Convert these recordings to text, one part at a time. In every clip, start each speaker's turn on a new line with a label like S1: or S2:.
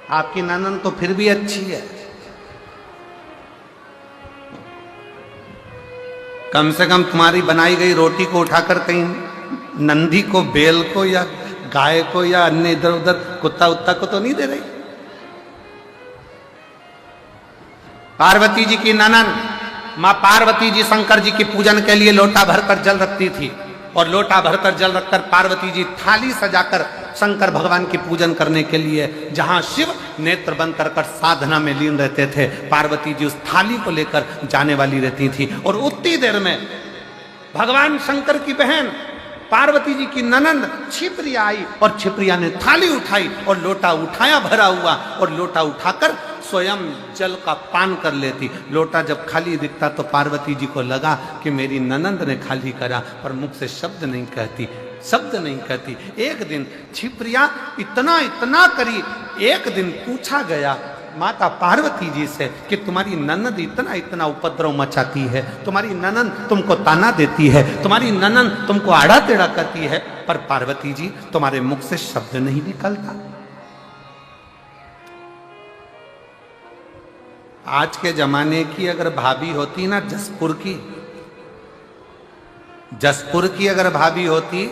S1: आपकी ननद तो फिर भी अच्छी है, कम से कम तुम्हारी बनाई गई रोटी को उठाकर कहीं नंदी को, बेल को या गाय को या अन्य इधर उधर कुत्ता उत्ता को तो नहीं दे रही। पार्वती जी की ननद मां पार्वती जी शंकर जी की पूजन के लिए लोटा भरकर जल रखती थी, और लोटा भरकर जल रखकर पार्वती जी थाली सजाकर शंकर भगवान की पूजन करने के लिए जहां शिव नेत्र बंद कर साधना में लीन रहते थे, पार्वती जी उस थाली को लेकर जाने वाली रहती थी। और उतनी देर में भगवान शंकर की बहन पार्वती जी की ननंद छिप्रिया आई, और छिप्रिया ने थाली उठाई और लोटा उठाया भरा हुआ, और लोटा उठाकर स्वयं जल का पान कर लेती। लोटा जब खाली दिखता तो पार्वती जी को लगा कि मेरी ननंद ने खाली करा, पर मुख से शब्द नहीं कहती, शब्द नहीं कहती। एक दिन छिप्रिया इतना इतना करी, एक दिन पूछा गया माता पार्वती जी से कि तुम्हारी ननंद इतना इतना उपद्रव मचाती है, तुम्हारी ननंद तुमको ताना देती है, तुम्हारी ननंद तुमको आड़ा टेढ़ा करती है, पर पार्वती जी तुम्हारे मुख से शब्द नहीं निकलता। आज के जमाने की अगर भाभी होती ना, जसपुर की अगर भाभी होती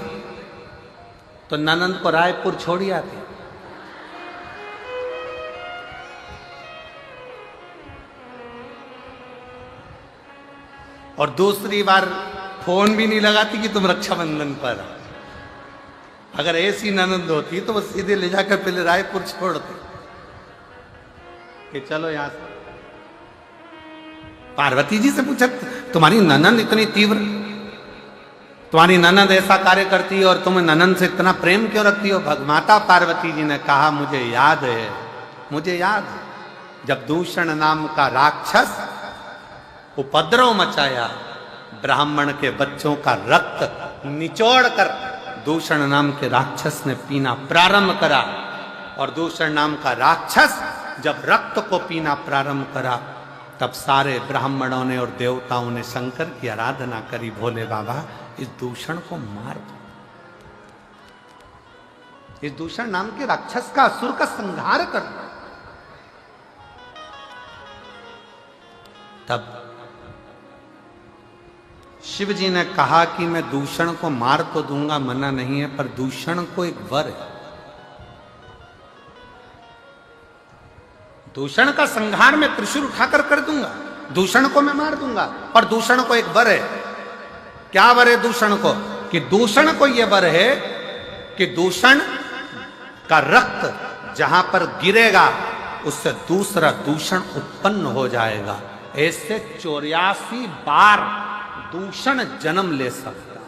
S1: तो ननंद को रायपुर छोड़ी आती। और दूसरी बार फोन भी नहीं लगाती कि तुम रक्षाबंधन पर। अगर ऐसी ननंद होती तो वो सीधे ले जाकर पहले रायपुर छोड़ती कि चलो यहां से। पार्वती जी से पूछा तुम्हारी ननंद इतनी तीव्र, तुम्हारी ननंद ऐसा कार्य करती है और तुम ननंद से इतना प्रेम क्यों रखती हो? माता पार्वती जी ने कहा मुझे याद है, मुझे याद है जब दूषण नाम का राक्षस उपद्रव मचाया, ब्राह्मण के बच्चों का रक्त निचोड़कर दूषण नाम के राक्षस ने पीना प्रारंभ करा। और दूषण नाम का राक्षस जब रक्त को पीना प्रारंभ करा, तब सारे ब्राह्मणों ने और देवताओं ने शंकर की आराधना करी, भोले बाबा इस दूषण को मार दो, इस दूषण नाम के राक्षस का, असुर का संहार कर दो। तब शिव जी ने कहा कि मैं दूषण को मार तो दूंगा, मना नहीं है, पर दूषण को एक वर है, दूषण का संहार मैं त्रिशूल उठाकर कर दूंगा, दूषण को मैं मार दूंगा, पर दूषण को एक वर है। क्या वर है दूषण को? कि दूषण को यह वर है कि दूषण का रक्त जहां पर गिरेगा उससे दूसरा दूषण उत्पन्न हो जाएगा। ऐसे 84 बार दूषण जन्म ले सकता,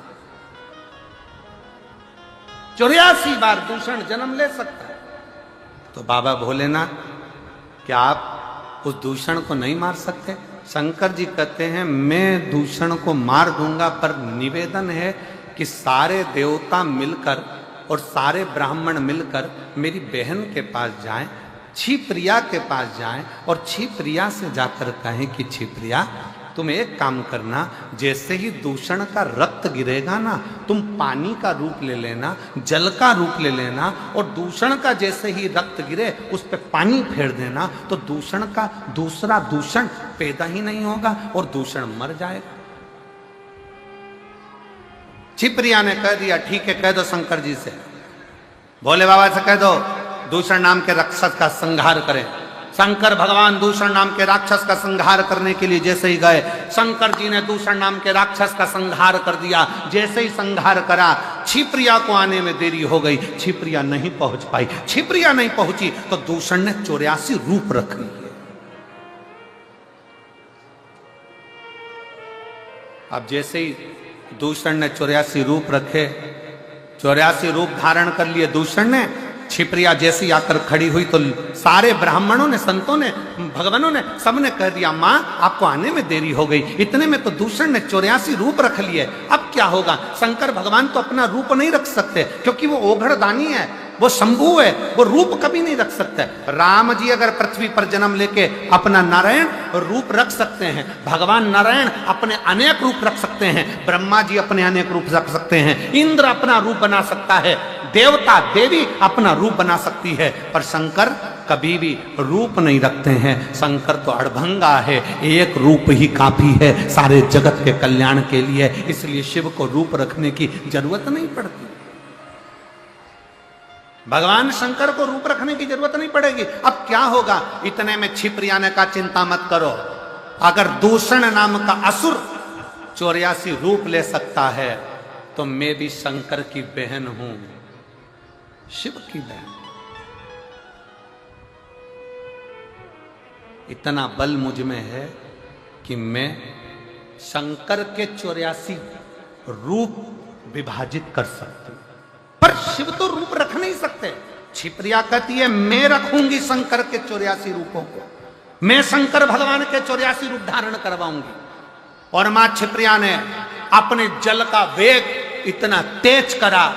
S1: 84 बार दूषण जन्म ले सकता है। तो बाबा भोलेनाथ क्या आप उस दूषण को नहीं मार सकते? शंकर जी कहते हैं मैं दूषण को मार दूंगा, पर निवेदन है कि सारे देवता मिलकर और सारे ब्राह्मण मिलकर मेरी बहन के पास जाएं, छिप्रिया के पास जाएं, और छिप्रिया से जाकर कहें कि छिप्रिया तुम एक काम करना, जैसे ही दूषण का रक्त गिरेगा ना, तुम पानी का रूप ले लेना, जल का रूप ले लेना, और दूषण का जैसे ही रक्त गिरे उस पर पानी फेर देना, तो दूषण का दूसरा दूषण पैदा ही नहीं होगा और दूषण मर जाएगा। छिप्रिया ने कह दिया ठीक है, कह दो शंकर जी से, भोले बाबा से कह दो दूषण नाम के राक्षस का संहार करें। शंकर भगवान दूषण नाम के राक्षस का संहार करने के लिए जैसे ही गए, शंकर जी ने दूषण नाम के राक्षस का संहार कर दिया। जैसे ही संहार करा, छिप्रिया को आने में देरी हो गई, छिप्रिया नहीं पहुंच पाई। छिप्रिया नहीं पहुंची तो दूषण ने 84 रूप रख लिए। अब जैसे ही दूषण ने 84 रूप रखे, 84 रूप धारण कर लिए दूषण ने, छिप्रिया जैसी आकर खड़ी हुई तो सारे ब्राह्मणों ने, संतों ने, भगवानों ने, सबने कह दिया मां आपको आने में देरी हो गई। इतने में तो दूषण ने 84 रूप रख लिए। अब क्या होगा? शंकर भगवान तो अपना रूप नहीं रख सकते, क्योंकि वो ओघड़दानी है, वो शंभु है, वो रूप कभी नहीं रख सकते। राम जी अगर पृथ्वी पर जन्म लेके अपना नारायण रूप रख सकते हैं, भगवान नारायण अपने अनेक रूप रख सकते हैं, ब्रह्मा जी अपने अनेक रूप रख सकते हैं, इंद्र अपना रूप बना सकता है, देवता देवी अपना रूप बना सकती है, पर शंकर कभी भी रूप नहीं रखते हैं। शंकर तो अड़भंगा है, एक रूप ही काफी है सारे जगत के कल्याण के लिए, इसलिए शिव को रूप रखने की जरूरत नहीं पड़ती। भगवान शंकर को रूप रखने की जरूरत नहीं पड़ेगी। अब क्या होगा, इतने में छिपरिया ने कहा चिंता मत करो, अगर दूषण नाम का असुर 84 रूप ले सकता है तो मैं भी शंकर की बहन हूं, शिव की बहन। इतना बल मुझ में है कि मैं शंकर के 84 रूप विभाजित कर सकती हूं, पर शिव तो रूप रख नहीं सकते। छिपरिया कहती है मैं रखूंगी शंकर के 84 रूपों को, मैं शंकर भगवान के 84 रूप धारण करवाऊंगी। और मां छिपरिया ने अपने जल का वेग इतना तेज करा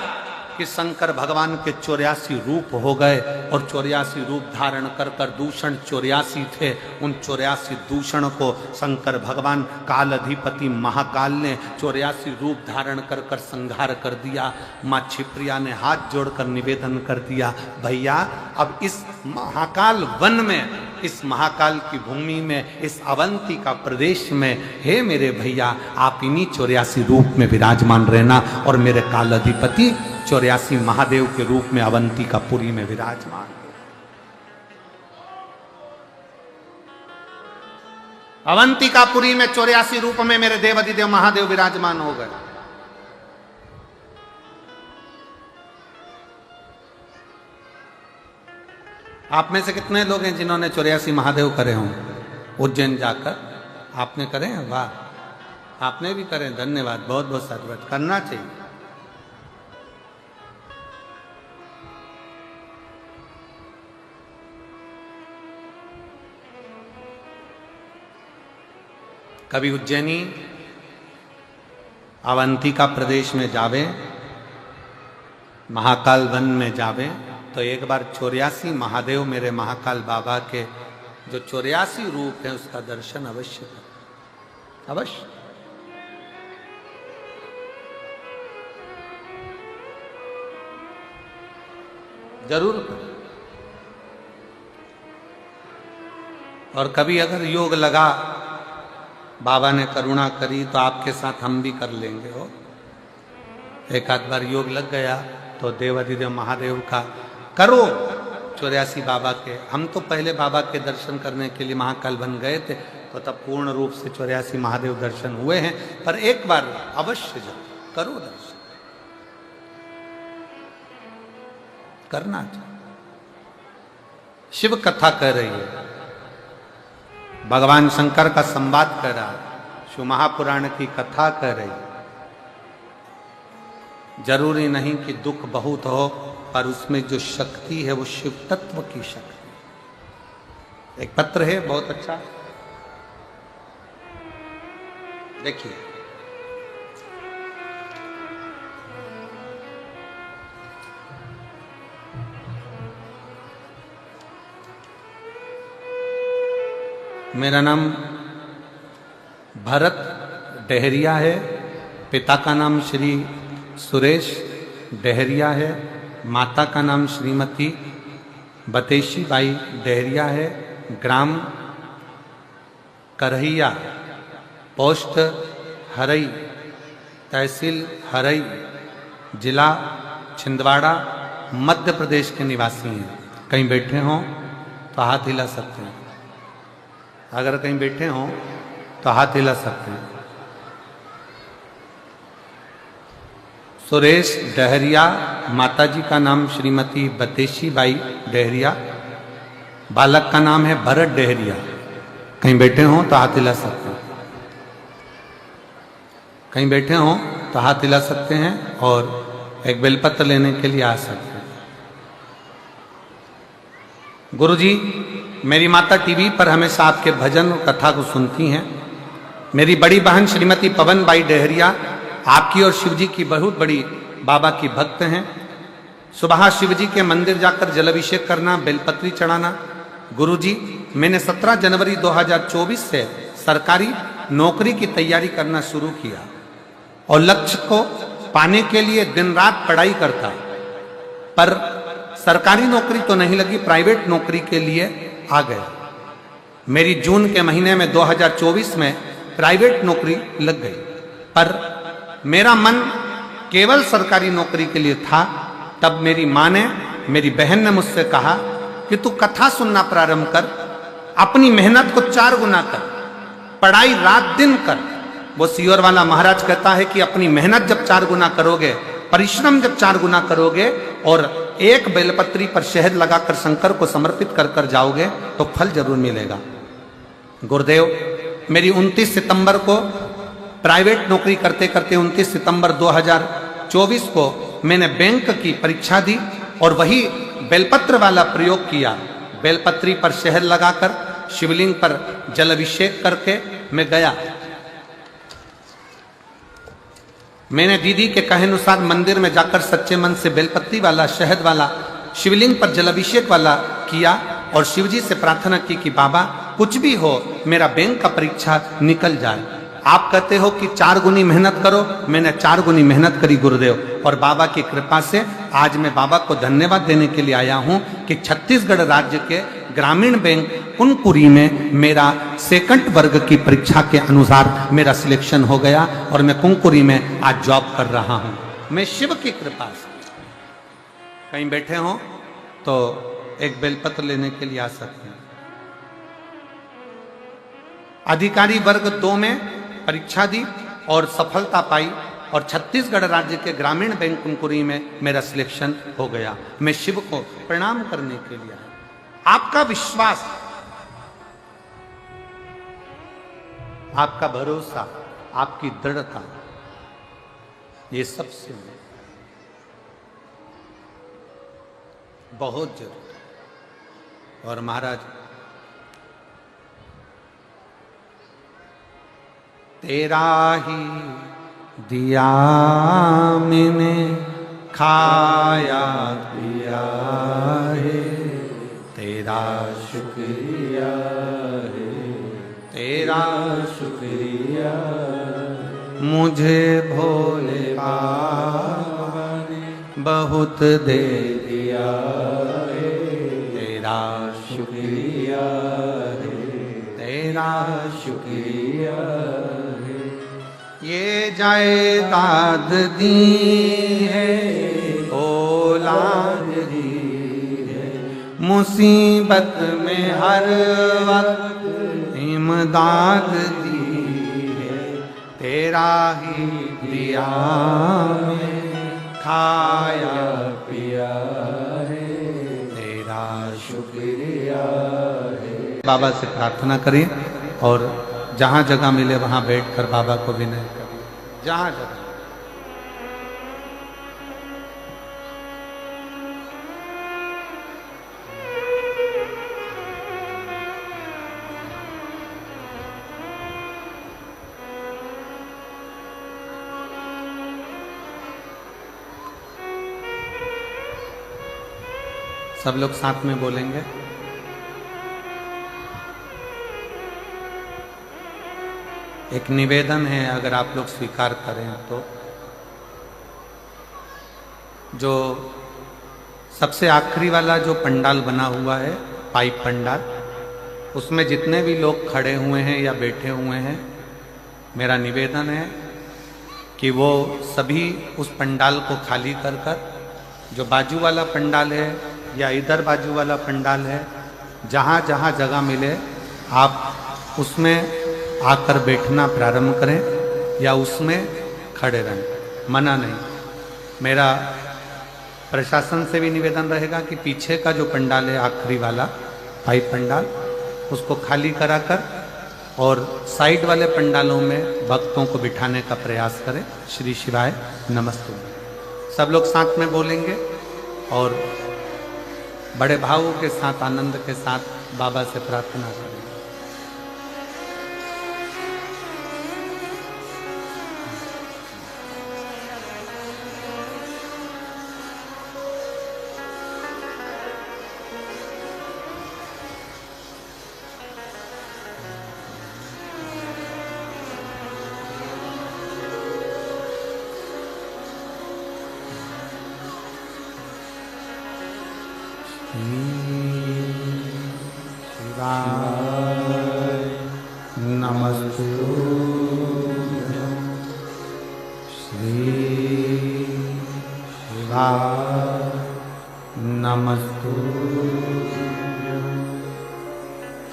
S1: कि शंकर भगवान के 84 रूप हो गए, और 84 रूप धारण कर कर दूषण 84 थे, उन 84 दूषण को शंकर भगवान काल अधिपति महाकाल ने 84 रूप धारण कर कर संहार कर दिया। माँ छिपरिया ने हाथ जोड़कर निवेदन कर दिया, भैया अब इस महाकाल वन में, इस महाकाल की भूमि में, इस अवंती का प्रदेश में, हे मेरे भैया आप इन्हीं 84 रूप में विराजमान रहना, और मेरे काल अधिपति 84 महादेव के रूप में अवंती का पुरी में विराजमान। अवंती का पुरी में 84 रूप में मेरे देव अधिदेव महादेव विराजमान हो गए। आप में से कितने लोग हैं जिन्होंने 84 महादेव करे हों उज्जैन जाकर? आपने करे हैं? वाह, आपने भी करे, धन्यवाद, बहुत बहुत साधुवाद, करना चाहिए। कभी उज्जैनी अवंतिका प्रदेश में जावे, महाकाल वन में जावे, तो एक बार 84 महादेव मेरे महाकाल बाबा के जो 84 रूप है उसका दर्शन अवश्य करें, अवश्य। जरूर करें। और कभी अगर योग लगा, बाबा ने करुणा करी, तो आपके साथ हम भी कर लेंगे। हो एक आध बार योग लग गया तो देवाधिदेव महादेव का करो 84 बाबा के। हम तो पहले बाबा के दर्शन करने के लिए महाकाल बन गए थे, तो तब पूर्ण रूप से 84 महादेव दर्शन हुए हैं, पर एक बार अवश्य जाओ, करो दर्शन, करना चाहिए। शिव कथा कह रही है, भगवान शंकर का संवाद कर रहा है, शिव महापुराण की कथा कर रही है। जरूरी नहीं कि दुख बहुत हो, पर उसमें जो शक्ति है वो शिव तत्व की शक्ति। एक पत्र है बहुत अच्छा, देखिए। मेरा नाम भरत डहरिया है, पिता का नाम श्री सुरेश डहरिया है, माता का नाम श्रीमती बतेशी बाई डहरिया है, ग्राम करहिया, पोस्ट हरई, तहसील हरई, जिला छिंदवाड़ा, मध्य प्रदेश के निवासी हैं। कहीं बैठे हों तो हाथ हिला सकते हैं, अगर कहीं बैठे हों तो हाथ हिला सकते हैं। सुरेश डहरिया, माताजी का नाम श्रीमती बतेशी बाई डहरिया, बालक का नाम है भरत डहरिया। कहीं बैठे हों तो हाथ हिला सकते हैं, कहीं बैठे हों तो हाथ हिला सकते हैं, और एक बेलपत्र लेने के लिए आ सकते हैं। गुरुजी, मेरी माता टीवी पर हमेशा आपके भजन और कथा को सुनती हैं। मेरी बड़ी बहन श्रीमती पवन बाई डहरिया आपकी और शिवजी की बहुत बड़ी बाबा की भक्त हैं। सुबह शिवजी के मंदिर जाकर जलाभिषेक करना, बेलपत्री चढ़ाना। गुरुजी, मैंने 17 जनवरी 2024 से सरकारी नौकरी की तैयारी करना शुरू किया और लक्ष्य को पाने के लिए दिन रात पढ़ाई करता, पर सरकारी नौकरी तो नहीं लगी, प्राइवेट नौकरी के लिए आ गए। मेरी जून के महीने में 2024 में प्राइवेट नौकरी लग गई, पर मेरा मन केवल सरकारी नौकरी के लिए था। तब मेरी माँ ने, मेरी बहन ने मुझसे कहा कि तू कथा सुनना प्रारंभ कर, अपनी मेहनत को 4 गुना कर, पढ़ाई रात दिन कर। वो सीहोर वाला महाराज कहता है कि अपनी मेहनत जब 4 गुना करोगे, परिश्रम जब 4 गुना करोगे और एक बेलपत्री पर शहद लगाकर शंकर को समर्पित कर कर जाओगे तो फल जरूर मिलेगा। गुरुदेव, मेरी 29 सितंबर को प्राइवेट नौकरी करते करते 29 सितंबर 2024 को मैंने बैंक की परीक्षा दी और वही बेलपत्र वाला प्रयोग किया। बेलपत्री पर शहद लगाकर शिवलिंग पर जल अभिषेक करके मैं गया। मैंने दीदी के कहे अनुसार मंदिर में जाकर सच्चे मन से बेलपत्ती वाला, शहद वाला, शिवलिंग पर जलाभिषेक वाला किया और शिवजी से प्रार्थना की कि बाबा कुछ भी हो, मेरा बैंक का परीक्षा निकल जाए। आप कहते हो कि 4 गुनी मेहनत करो, मैंने 4 गुनी मेहनत करी गुरुदेव, और बाबा की कृपा से आज मैं बाबा को धन्यवाद देने के लिए आया हूं कि छत्तीसगढ़ राज्य के ग्रामीण बैंक कुनकुरी में मेरा सेकंड वर्ग की परीक्षा के अनुसार मेरा सिलेक्शन हो गया और मैं कुनकुरी में आज जॉब कर रहा हूं। मैं शिव की कृपा से। कहीं बैठे हो तो एक बेलपत्र लेने के लिए आ सकते हैं। अधिकारी वर्ग 2 में परीक्षा दी और सफलता पाई और छत्तीसगढ़ राज्य के ग्रामीण बैंक कुनकुरी में मेरा सिलेक्शन हो गया। मैं शिव को प्रणाम करने के लिए आया। आपका विश्वास, आपका भरोसा, आपकी दृढ़ता, ये सबसे बहुत जरूरी है। और महाराज, तेरा ही दिया मैंने खाया पिया है, तेरा शुक्रिया है, तेरा शुक्रिया। मुझे भोले बाबा ने बहुत दे दिया है, तेरा शुक्रिया है, तेरा शुक्रिया। ये जायदाद दी है, औलाद दी है, मुसीबत में हर वक्त इमदाद दी है, तेरा ही दिया में खाया पिया है, तेरा शुक्रिया है। बाबा से प्रार्थना करिए और जहां जगह मिले वहां बैठकर बाबा को विनय करिए, जहां जगह। सब लोग साथ में बोलेंगे। एक निवेदन है, अगर आप लोग स्वीकार करें तो, जो सबसे आखिरी वाला जो पंडाल बना हुआ है, पाइप पंडाल, उसमें जितने भी लोग खड़े हुए हैं या बैठे हुए हैं, मेरा निवेदन है कि वो सभी उस पंडाल को खाली कर कर, जो बाजू वाला पंडाल है या इधर बाजू वाला पंडाल है, जहाँ जहाँ जगह मिले आप उसमें आकर बैठना प्रारंभ करें या उसमें खड़े रहें, मना नहीं। मेरा प्रशासन से भी निवेदन रहेगा कि पीछे का जो पंडाल है, आखिरी वाला पाइप पंडाल, उसको खाली कराकर और साइड वाले पंडालों में भक्तों को बिठाने का प्रयास करें। श्री शिवाय नमस्तु। सब लोग साथ में बोलेंगे और बड़े भावों के साथ, आनंद के साथ बाबा से प्रार्थना करें। शिवाय नमस्तुभ्यं श्री शिवाय नमस्तुभ्यं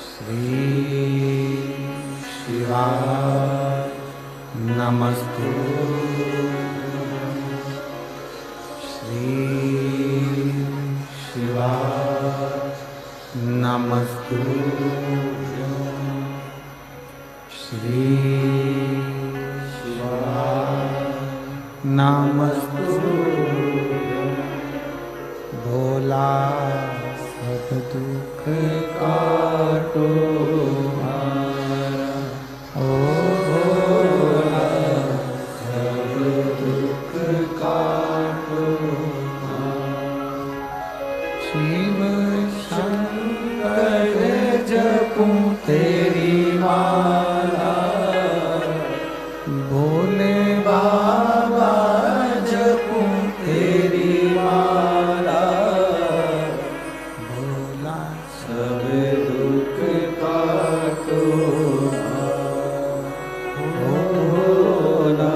S1: श्री शिवाय नमस्तुभ्यं श्री शिवाय नमस्तुभ्यं श्री शिवाय नमस्तुभ्यं भोला सब दुख काटो हमारा ओ भोला सब दुख काटो शिव शंकर जपूं तेरी माला भोले बाबा जपूं तेरी माला भोला सब दुख काटो भोला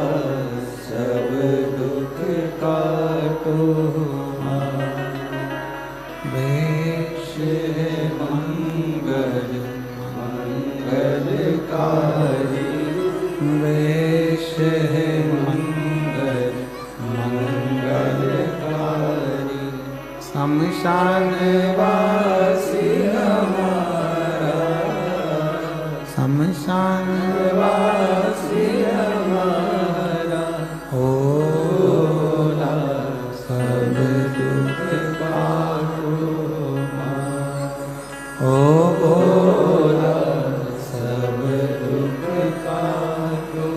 S1: सब दुख काटो वेश मंगल मंगलकारी वेश मंगल मंगलकारी शमशान वासी हमारा शमशान वासी हमारा भोला सब दुख काटो ओ भोला सब दुख काटो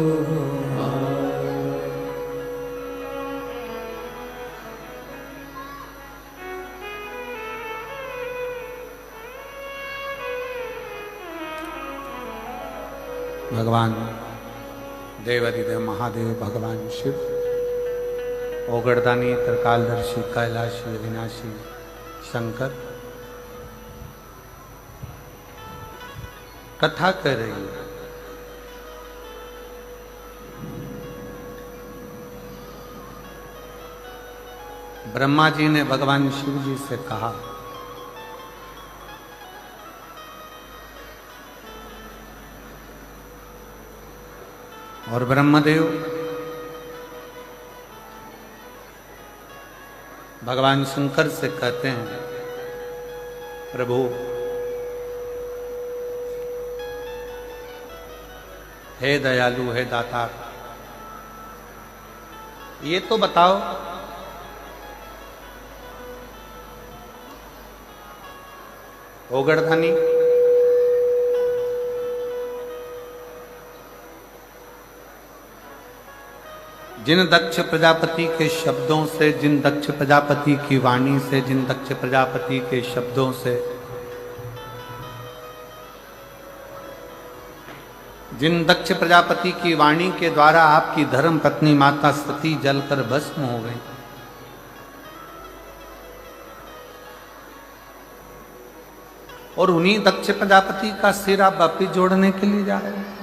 S1: भगवान देवाधिदेव महादेव भगवान शिव ओगड़दानी त्रिकालदर्शी कैलाशी अविनाशी शंकर कथा कर रही है। ब्रह्मा जी ने भगवान शिव जी से कहा और ब्रह्मदेव भगवान शंकर से कहते हैं प्रभु हे दयालु हे दाता ये तो बताओ ओगड़धानी जिन दक्ष प्रजापति के शब्दों से जिन दक्ष प्रजापति की वाणी से जिन दक्ष प्रजापति के शब्दों से जिन दक्ष प्रजापति की वाणी के द्वारा आपकी धर्म पत्नी माता सती जलकर भस्म हो गई और उन्हीं दक्ष प्रजापति का सिर आप वापिस जोड़ने के लिए जा रहे हैं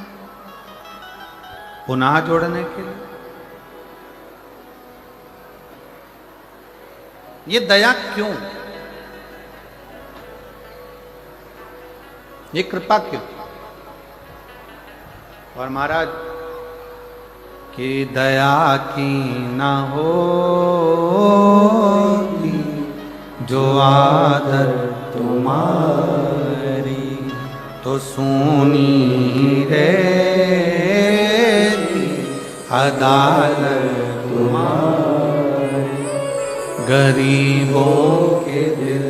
S1: पुनः जोड़ने के लिए ये दया क्यों ये कृपा क्यों और महाराज कि दया की न होती जो आदर तुम्हारी तो सुनी रहती अदालत तुम्हारी गरीबों के दिल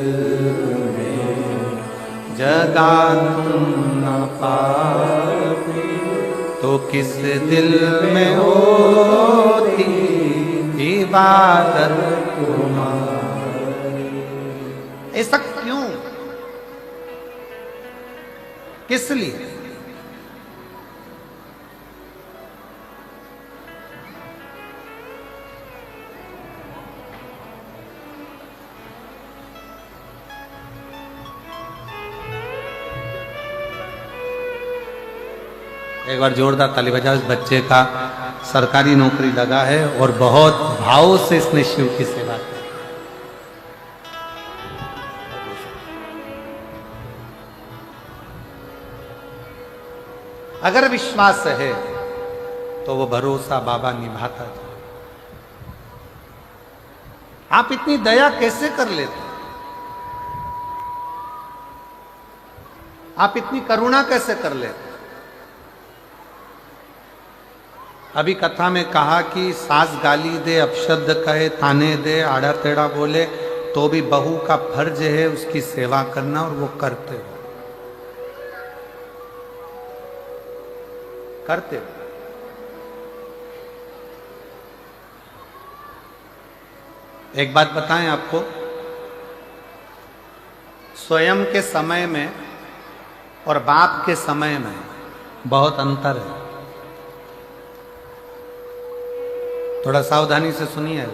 S1: में जगा तुम न पाती तो किस दिल में होती इबादत तुम्हारी। ऐसा क्यों किस लिए एक बार जोरदार ताली बजाओ। इस बच्चे का सरकारी नौकरी लगा है और बहुत भाव से इसने शिव की सेवा की। अगर विश्वास है तो वो भरोसा बाबा निभाता था। आप इतनी दया कैसे कर लेते? आप इतनी करुणा कैसे कर लेते? अभी कथा में कहा कि सास गाली दे, अपशब्द कहे, ताने दे, आड़ा टेढ़ा बोले, तो भी बहू का फर्ज है उसकी सेवा करना, और वो करते हो, करते हो। एक बात बताएं आपको, स्वयं के समय में और बाप के समय में बहुत अंतर है। थोड़ा सावधानी से सुनिए।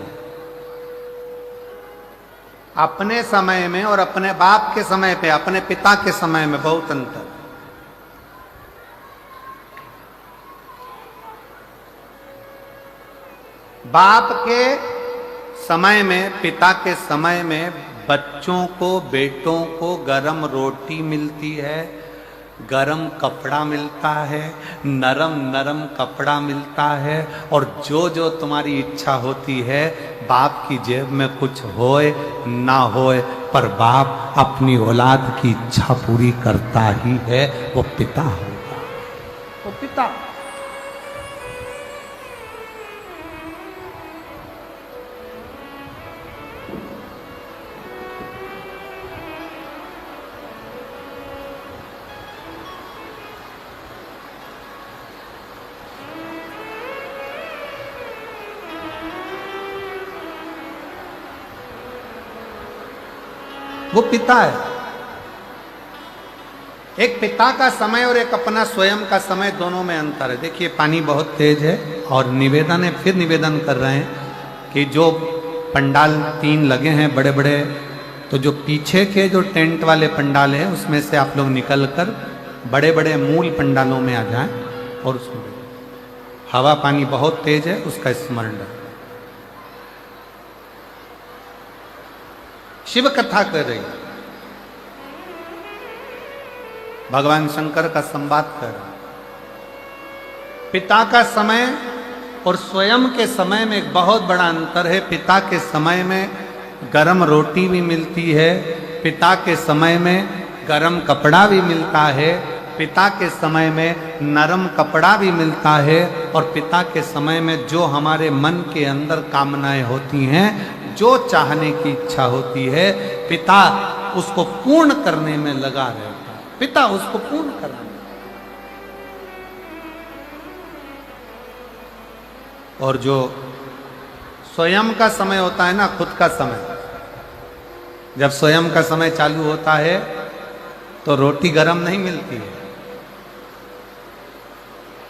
S1: अपने समय में और अपने बाप के समय पे, अपने पिता के समय में बहुत अंतर। बाप के समय में, पिता के समय में बच्चों को, बेटों को गरम रोटी मिलती है, गरम कपड़ा मिलता है, नरम नरम कपड़ा मिलता है, और जो जो तुम्हारी इच्छा होती है, बाप की जेब में कुछ होए ना होए, पर बाप अपनी औलाद की इच्छा पूरी करता ही है। वो पिता होगा, वो पिता। वो पिता है। एक पिता का समय और एक अपना स्वयं का समय, दोनों में अंतर है। देखिए पानी बहुत तेज है, और निवेदन है, फिर निवेदन कर रहे हैं कि जो पंडाल 3 लगे हैं बड़े बड़े, तो जो पीछे के जो टेंट वाले पंडाल हैं उसमें से आप लोग निकल कर बड़े बड़े मूल पंडालों में आ जाएं, और उसमें हवा पानी बहुत तेज है, उसका स्मरण रखें। शिव कथा कर रही, भगवान शंकर का संवाद कर रहा। पिता का समय और स्वयं के समय में एक बहुत बड़ा अंतर है। पिता के समय में गरम रोटी भी मिलती है, पिता के समय में गरम कपड़ा भी मिलता है, पिता के समय में नरम कपड़ा भी मिलता है, और पिता के समय में जो हमारे मन के अंदर कामनाएं होती हैं, जो चाहने की इच्छा होती है, पिता उसको पूर्ण करने में लगा रहता है। पिता उसको पूर्ण करने में। और जो स्वयं का समय होता है ना, खुद का समय, जब स्वयं का समय चालू होता है तो रोटी गरम नहीं मिलती है।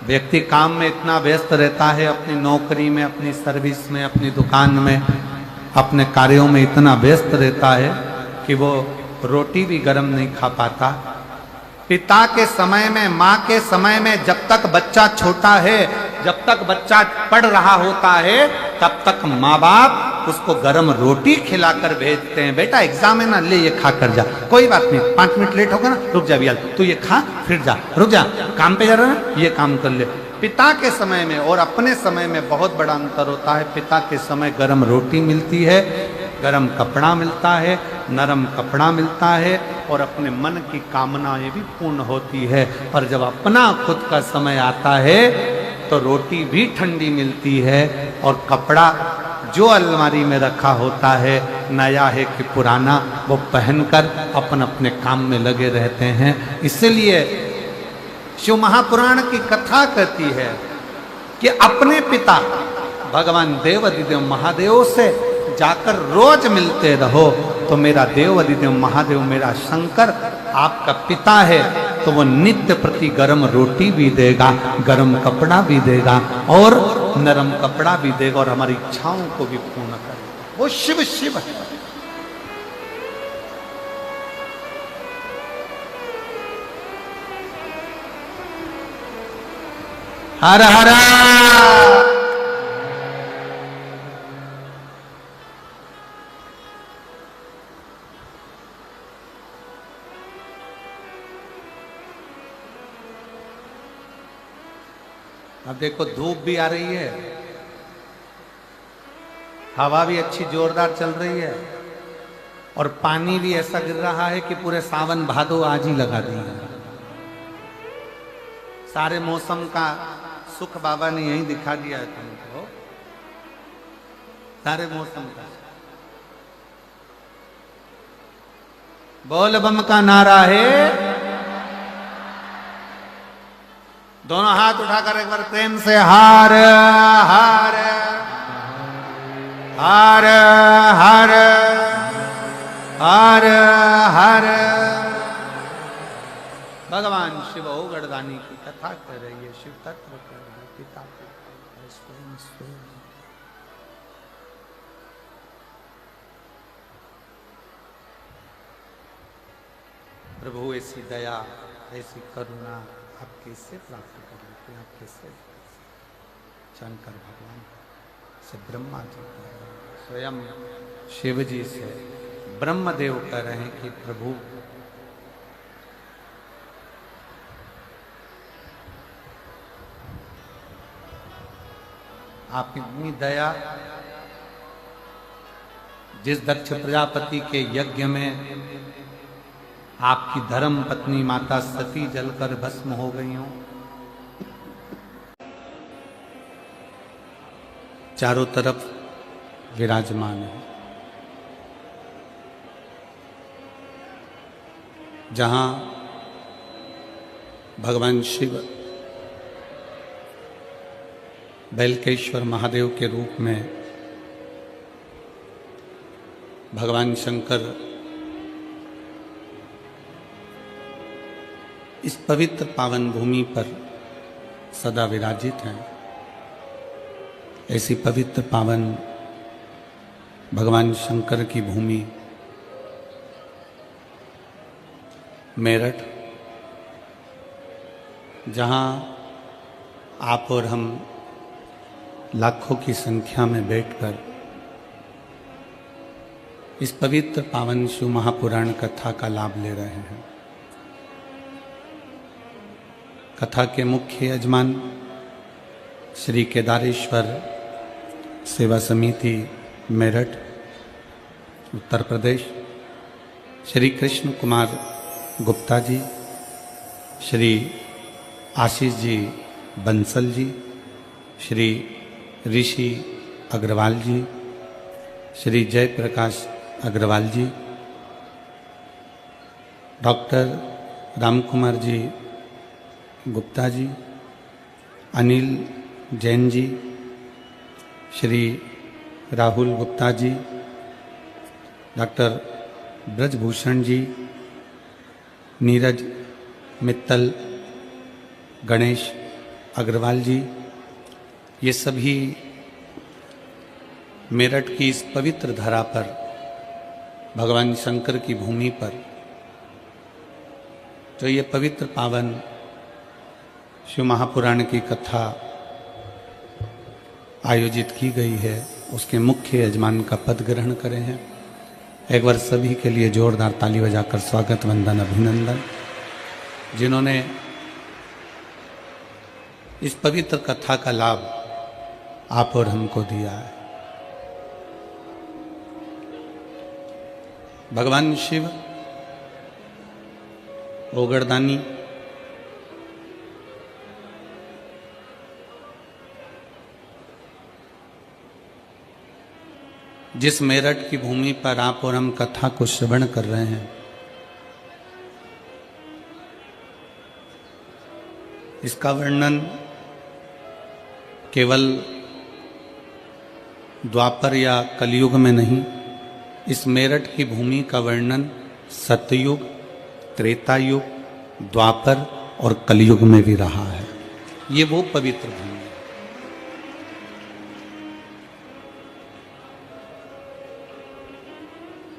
S1: व्यक्ति काम में इतना व्यस्त रहता है, अपनी नौकरी में, अपनी सर्विस में, अपनी दुकान में, अपने कार्यों में इतना व्यस्त रहता है कि वो रोटी भी गरम नहीं खा पाता। पिता के समय में, माँ के समय में, जब तक बच्चा छोटा है, जब तक बच्चा पढ़ रहा होता है, तब तक माँ बाप उसको गरम रोटी खिलाकर भेजते हैं। बेटा एग्जाम है ना, ले ये खा कर जा, कोई बात नहीं, 5 मिनट लेट होगा ना, रुक जा बियाल, तू ये खा फिर जा, रुक जा, काम पे जा रहा है ना, ये काम कर ले। पिता के समय में और अपने समय में बहुत बड़ा अंतर होता है। पिता के समय गरम रोटी मिलती है, गरम कपड़ा मिलता है, नरम कपड़ा मिलता है, और अपने मन की कामनाएं भी पूर्ण होती है। पर जब अपना खुद का समय आता है तो रोटी भी ठंडी मिलती है, और कपड़ा जो अलमारी में रखा होता है, नया है कि पुराना, वो पहनकर अपन अपने काम में लगे रहते हैं। इसलिए शिव महापुराण की कथा कहती है कि अपने पिता भगवान देव अधिदेव महादेव से जाकर रोज मिलते रहो, तो मेरा देव अधिदेव महादेव, मेरा शंकर आपका पिता है, तो वो नित्य प्रति गरम रोटी भी देगा, गरम कपड़ा भी देगा, और नरम कपड़ा भी देगा, और हमारी इच्छाओं को भी पूर्ण करेगा। वो शिव शिव है। हर हर। अब देखो धूप भी आ रही है, हवा भी अच्छी जोरदार चल रही है और पानी भी ऐसा गिर रहा है कि पूरे सावन भादो आज ही लगा दिया। सारे मौसम का सुख बाबा ने यही दिखा दिया है तुमको, सारे मौसम का। बोल बम का नारा है। दोनों हाथ उठाकर एक बार प्रेम से हार हार हार हार हार हार। भगवान शिव ओगड़दानी की कथा कर रही है, शिव तत्व कर रही है, पिता स्वयं स्वयं। प्रभु ऐसी दया ऐसी करुणा आप कैसे प्राप्त करेंगे, आप कैसे? शंकर भगवान से ब्रह्मा जी स्वयं शिव जी से ब्रह्मदेव कह रहे हैं कि प्रभु आप इतनी दया, जिस दक्ष प्रजापति के यज्ञ में आपकी धर्म पत्नी माता सती जलकर भस्म हो गई हो, चारों तरफ विराजमान है। जहां भगवान शिव बैलकेश्वर महादेव के रूप में, भगवान शंकर इस पवित्र पावन भूमि पर सदा विराजित हैं, ऐसी पवित्र पावन भगवान शंकर की भूमि मेरठ, जहां आप और हम लाखों की संख्या में बैठकर इस पवित्र पावन शिव महापुराण कथा का लाभ ले रहे हैं। कथा के मुख्य यजमान श्री केदारेश्वर सेवा समिति मेरठ उत्तर प्रदेश, श्री कृष्ण कुमार गुप्ता जी, श्री आशीष जी बंसल जी, श्री ऋषि अग्रवाल जी, श्री जय प्रकाश अग्रवाल जी, डॉक्टर राम कुमार जी गुप्ता जी, अनिल जैन जी, श्री राहुल गुप्ता जी, डॉक्टर ब्रजभूषण जी, नीरज मित्तल, गणेश अग्रवाल जी, ये सभी मेरठ की इस पवित्र धरा पर, भगवान शंकर की भूमि पर जो ये पवित्र पावन शिव महापुराण की कथा आयोजित की गई है, उसके मुख्य यजमान का पद ग्रहण करें हैं। एक बार सभी के लिए जोरदार ताली बजाकर स्वागत, वंदन, अभिनंदन। जिन्होंने इस पवित्र कथा का लाभ आप और हमको दिया है। भगवान शिव ओगड़दानी जिस मेरठ की भूमि पर आप और हम कथा को श्रवण कर रहे हैं, इसका वर्णन केवल द्वापर या कलयुग में नहीं, इस मेरठ की भूमि का वर्णन सतयुग, त्रेता युग, द्वापर और कलयुग में भी रहा है। ये वो पवित्र भूमि है।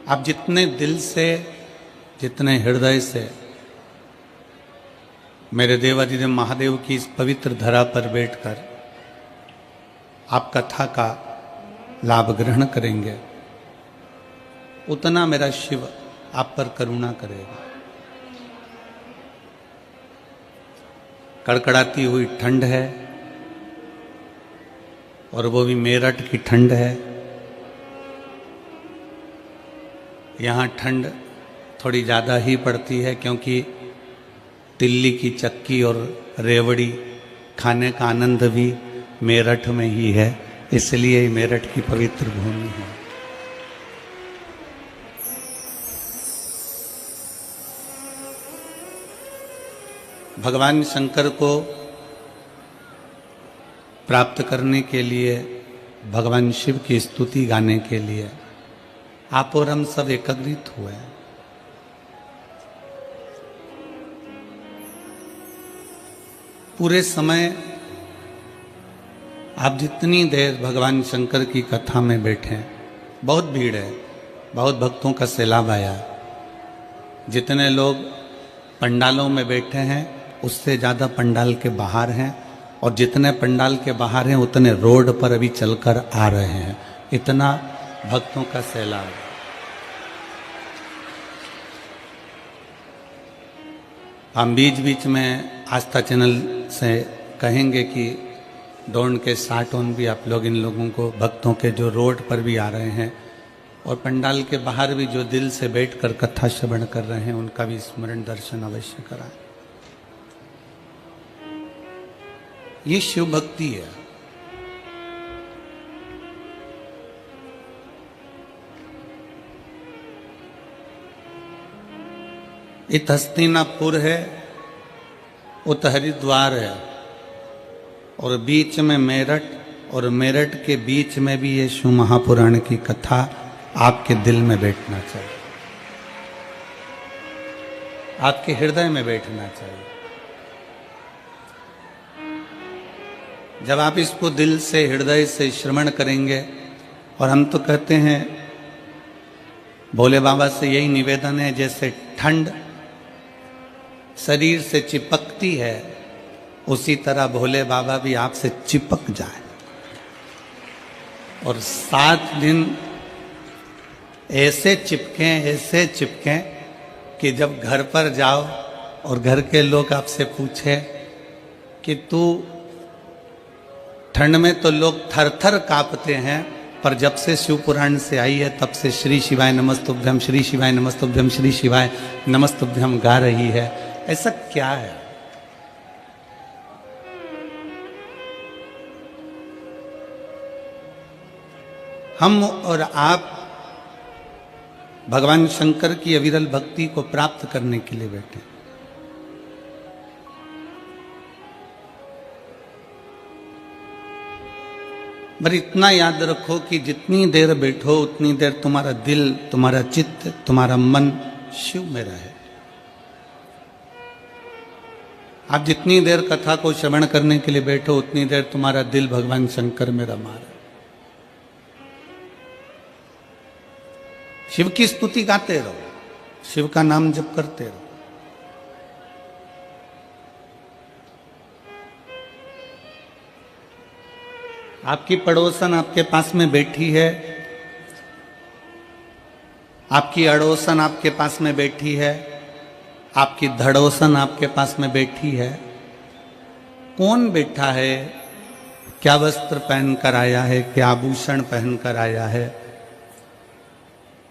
S1: आप जितने दिल से, जितने हृदय से मेरे देवाधिदेव महादेव की इस पवित्र धरा पर बैठकर आप कथा का लाभ ग्रहण करेंगे, उतना मेरा शिव आप पर करुणा करेगा। कड़कड़ाती हुई ठंड है, और वो भी मेरठ की ठंड है। यहाँ ठंड थोड़ी ज़्यादा ही पड़ती है, क्योंकि तिल्ली की चक्की और रेवड़ी खाने का आनंद भी मेरठ में ही है, इसलिए मेरठ की पवित्र भूमि है। भगवान शंकर को प्राप्त करने के लिए, भगवान शिव की स्तुति गाने के लिए आप और हम सब एकत्रित हुए हैं। पूरे समय आप जितनी देर भगवान शंकर की कथा में बैठे हैं, बहुत भीड़ है, बहुत भक्तों का सैलाब आया। जितने लोग पंडालों में बैठे हैं उससे ज़्यादा पंडाल के बाहर हैं, और जितने पंडाल के बाहर हैं उतने रोड पर अभी चलकर आ रहे हैं। इतना भक्तों का सैलाब। हम बीच बीच में आस्था चैनल से कहेंगे कि दौड़ के साथ ऑन भी आप लोग इन लोगों को, भक्तों के जो रोड पर भी आ रहे हैं और पंडाल के बाहर भी जो दिल से बैठकर कथा श्रवण कर रहे हैं, उनका भी स्मरण दर्शन अवश्य कराएं। ये शिव भक्ति है। इत हस्तिनापुर है, उत हरिद्वार है, और बीच में मेरठ, और मेरठ के बीच में भी ये शिव महापुराण की कथा आपके दिल में बैठना चाहिए, आपके हृदय में बैठना चाहिए। जब आप इसको दिल से, हृदय से श्रवण करेंगे, और हम तो कहते हैं, भोले बाबा से यही निवेदन है, जैसे ठंड शरीर से चिपकती है, उसी तरह भोले बाबा भी आपसे चिपक जाए, और 7 दिन ऐसे चिपकें कि जब घर पर जाओ और घर के लोग आपसे पूछे कि तू, ठंड में तो लोग थर थर कांपते हैं, पर जब से शिव पुराण से आई है तब से श्री शिवाय नमस्तुभ्यम, श्री शिवाय नमस्तुभ्यम, श्री शिवाय नमस्तुभ्यम गा रही है। ऐसा क्या है? हम और आप भगवान शंकर की अविरल भक्ति को प्राप्त करने के लिए बैठे। पर इतना याद रखो कि जितनी देर बैठो उतनी देर तुम्हारा दिल, तुम्हारा चित्त, तुम्हारा मन शिव में रहे। आप जितनी देर कथा को श्रवण करने के लिए बैठो उतनी देर तुम्हारा दिल भगवान शंकर में रमा रहे। शिव की स्तुति गाते रहो, शिव का नाम जप करते रहो। आपकी पड़ोसन आपके पास में बैठी है, आपकी अड़ोसन आपके पास में बैठी है, आपकी धड़ोसन आपके पास में बैठी है। कौन बैठा है, क्या वस्त्र पहन कर आया है, क्या आभूषण पहन कर आया है,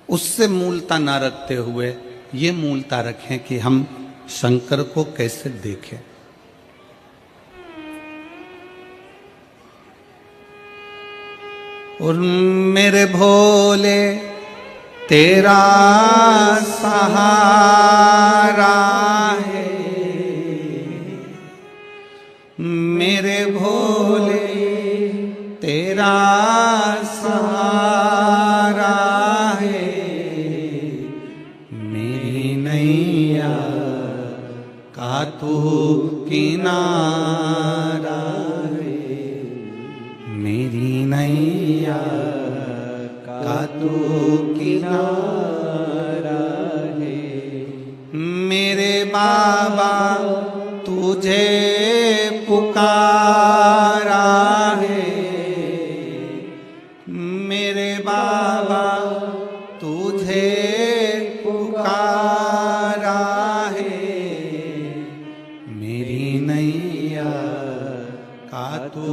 S1: उससे मूलता ना रखते हुए ये मूलता रखें कि हम शंकर को कैसे देखें। और मेरे भोले तेरा सहारा है, मेरे भोले तेरा सहारा है, मेरी नैया का तू किनारा है, मेरी नैया का तू किनारा है। मेरे बाबा तुझे पुकारा है, मेरे बाबा तुझे पुकारा है, मेरी नैया का तू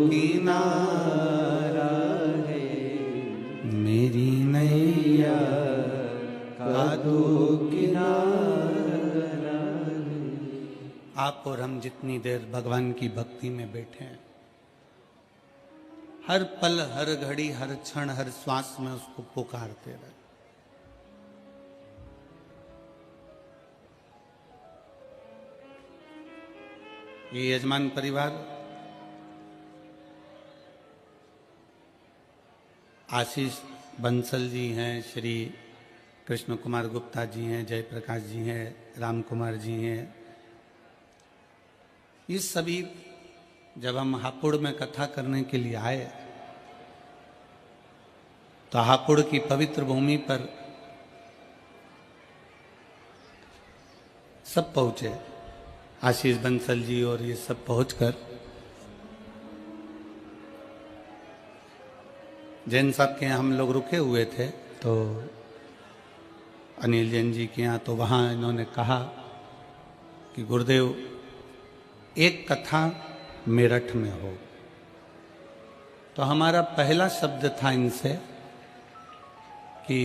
S1: किनारा है, मेरी नैया का तू किनारा है। आप और हम जितनी देर भगवान की भक्ति में बैठे हैं, हर पल, हर घड़ी, हर क्षण, हर श्वास में उसको पुकारते रहे। ये यजमान परिवार आशीष बंसल जी हैं, श्री कृष्ण कुमार गुप्ता जी हैं, जयप्रकाश जी हैं, राम कुमार जी हैं। ये सभी जब हम हापुड़ में कथा करने के लिए आए तो हापुड़ की पवित्र भूमि पर सब पहुंचे, आशीष बंसल जी और ये सब पहुंचकर जैन साहब के यहाँ हम लोग रुके हुए थे, तो अनिल जैन जी के यहाँ, तो वहाँ इन्होंने कहा कि गुरुदेव एक कथा मेरठ में हो। तो हमारा पहला शब्द था इनसे कि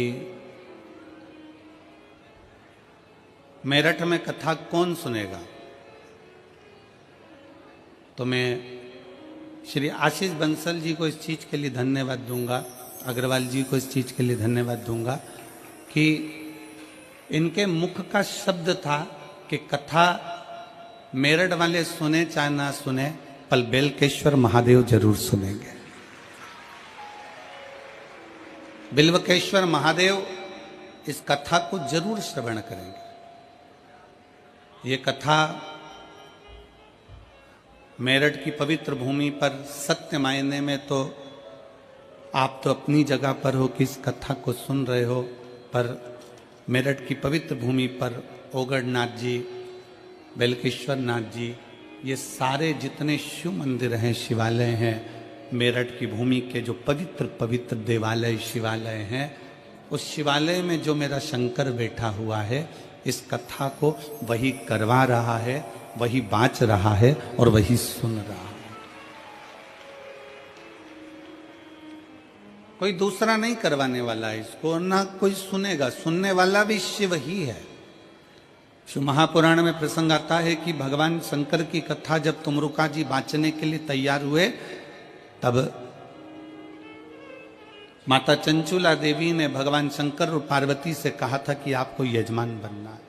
S1: मेरठ में कथा कौन सुनेगा। तो मैं श्री आशीष बंसल जी को इस चीज़ के लिए धन्यवाद दूंगा, अग्रवाल जी को इस चीज़ के लिए धन्यवाद दूंगा कि इनके मुख का शब्द था कि कथा मेरठ वाले सुने चाहे ना सुने, पर बेलकेश्वर महादेव जरूर सुनेंगे। बिल्वकेश्वर महादेव इस कथा को जरूर श्रवण करेंगे। ये कथा मेरठ की पवित्र भूमि पर सत्य मायने में तो आप तो अपनी जगह पर हो कि इस कथा को सुन रहे हो, पर मेरठ की पवित्र भूमि पर ओगढ़नाथ जी, बेलकेश्वर नाथ जी, ये सारे जितने शिव मंदिर हैं, शिवालय हैं, मेरठ की भूमि के जो पवित्र पवित्र देवालय शिवालय हैं, उस शिवालय में जो मेरा शंकर बैठा हुआ है, इस कथा को वही करवा रहा है, वही बाँच रहा है और वही सुन रहा है। कोई दूसरा नहीं करवाने वाला है इसको, ना कोई सुनेगा, सुनने वाला भी शिव ही है। शिव महापुराण में प्रसंग आता है कि भगवान शंकर की कथा जब तुमरुका जी बाँचने के लिए तैयार हुए, तब माता चंचुला देवी ने भगवान शंकर और पार्वती से कहा था कि आपको यजमान बनना है।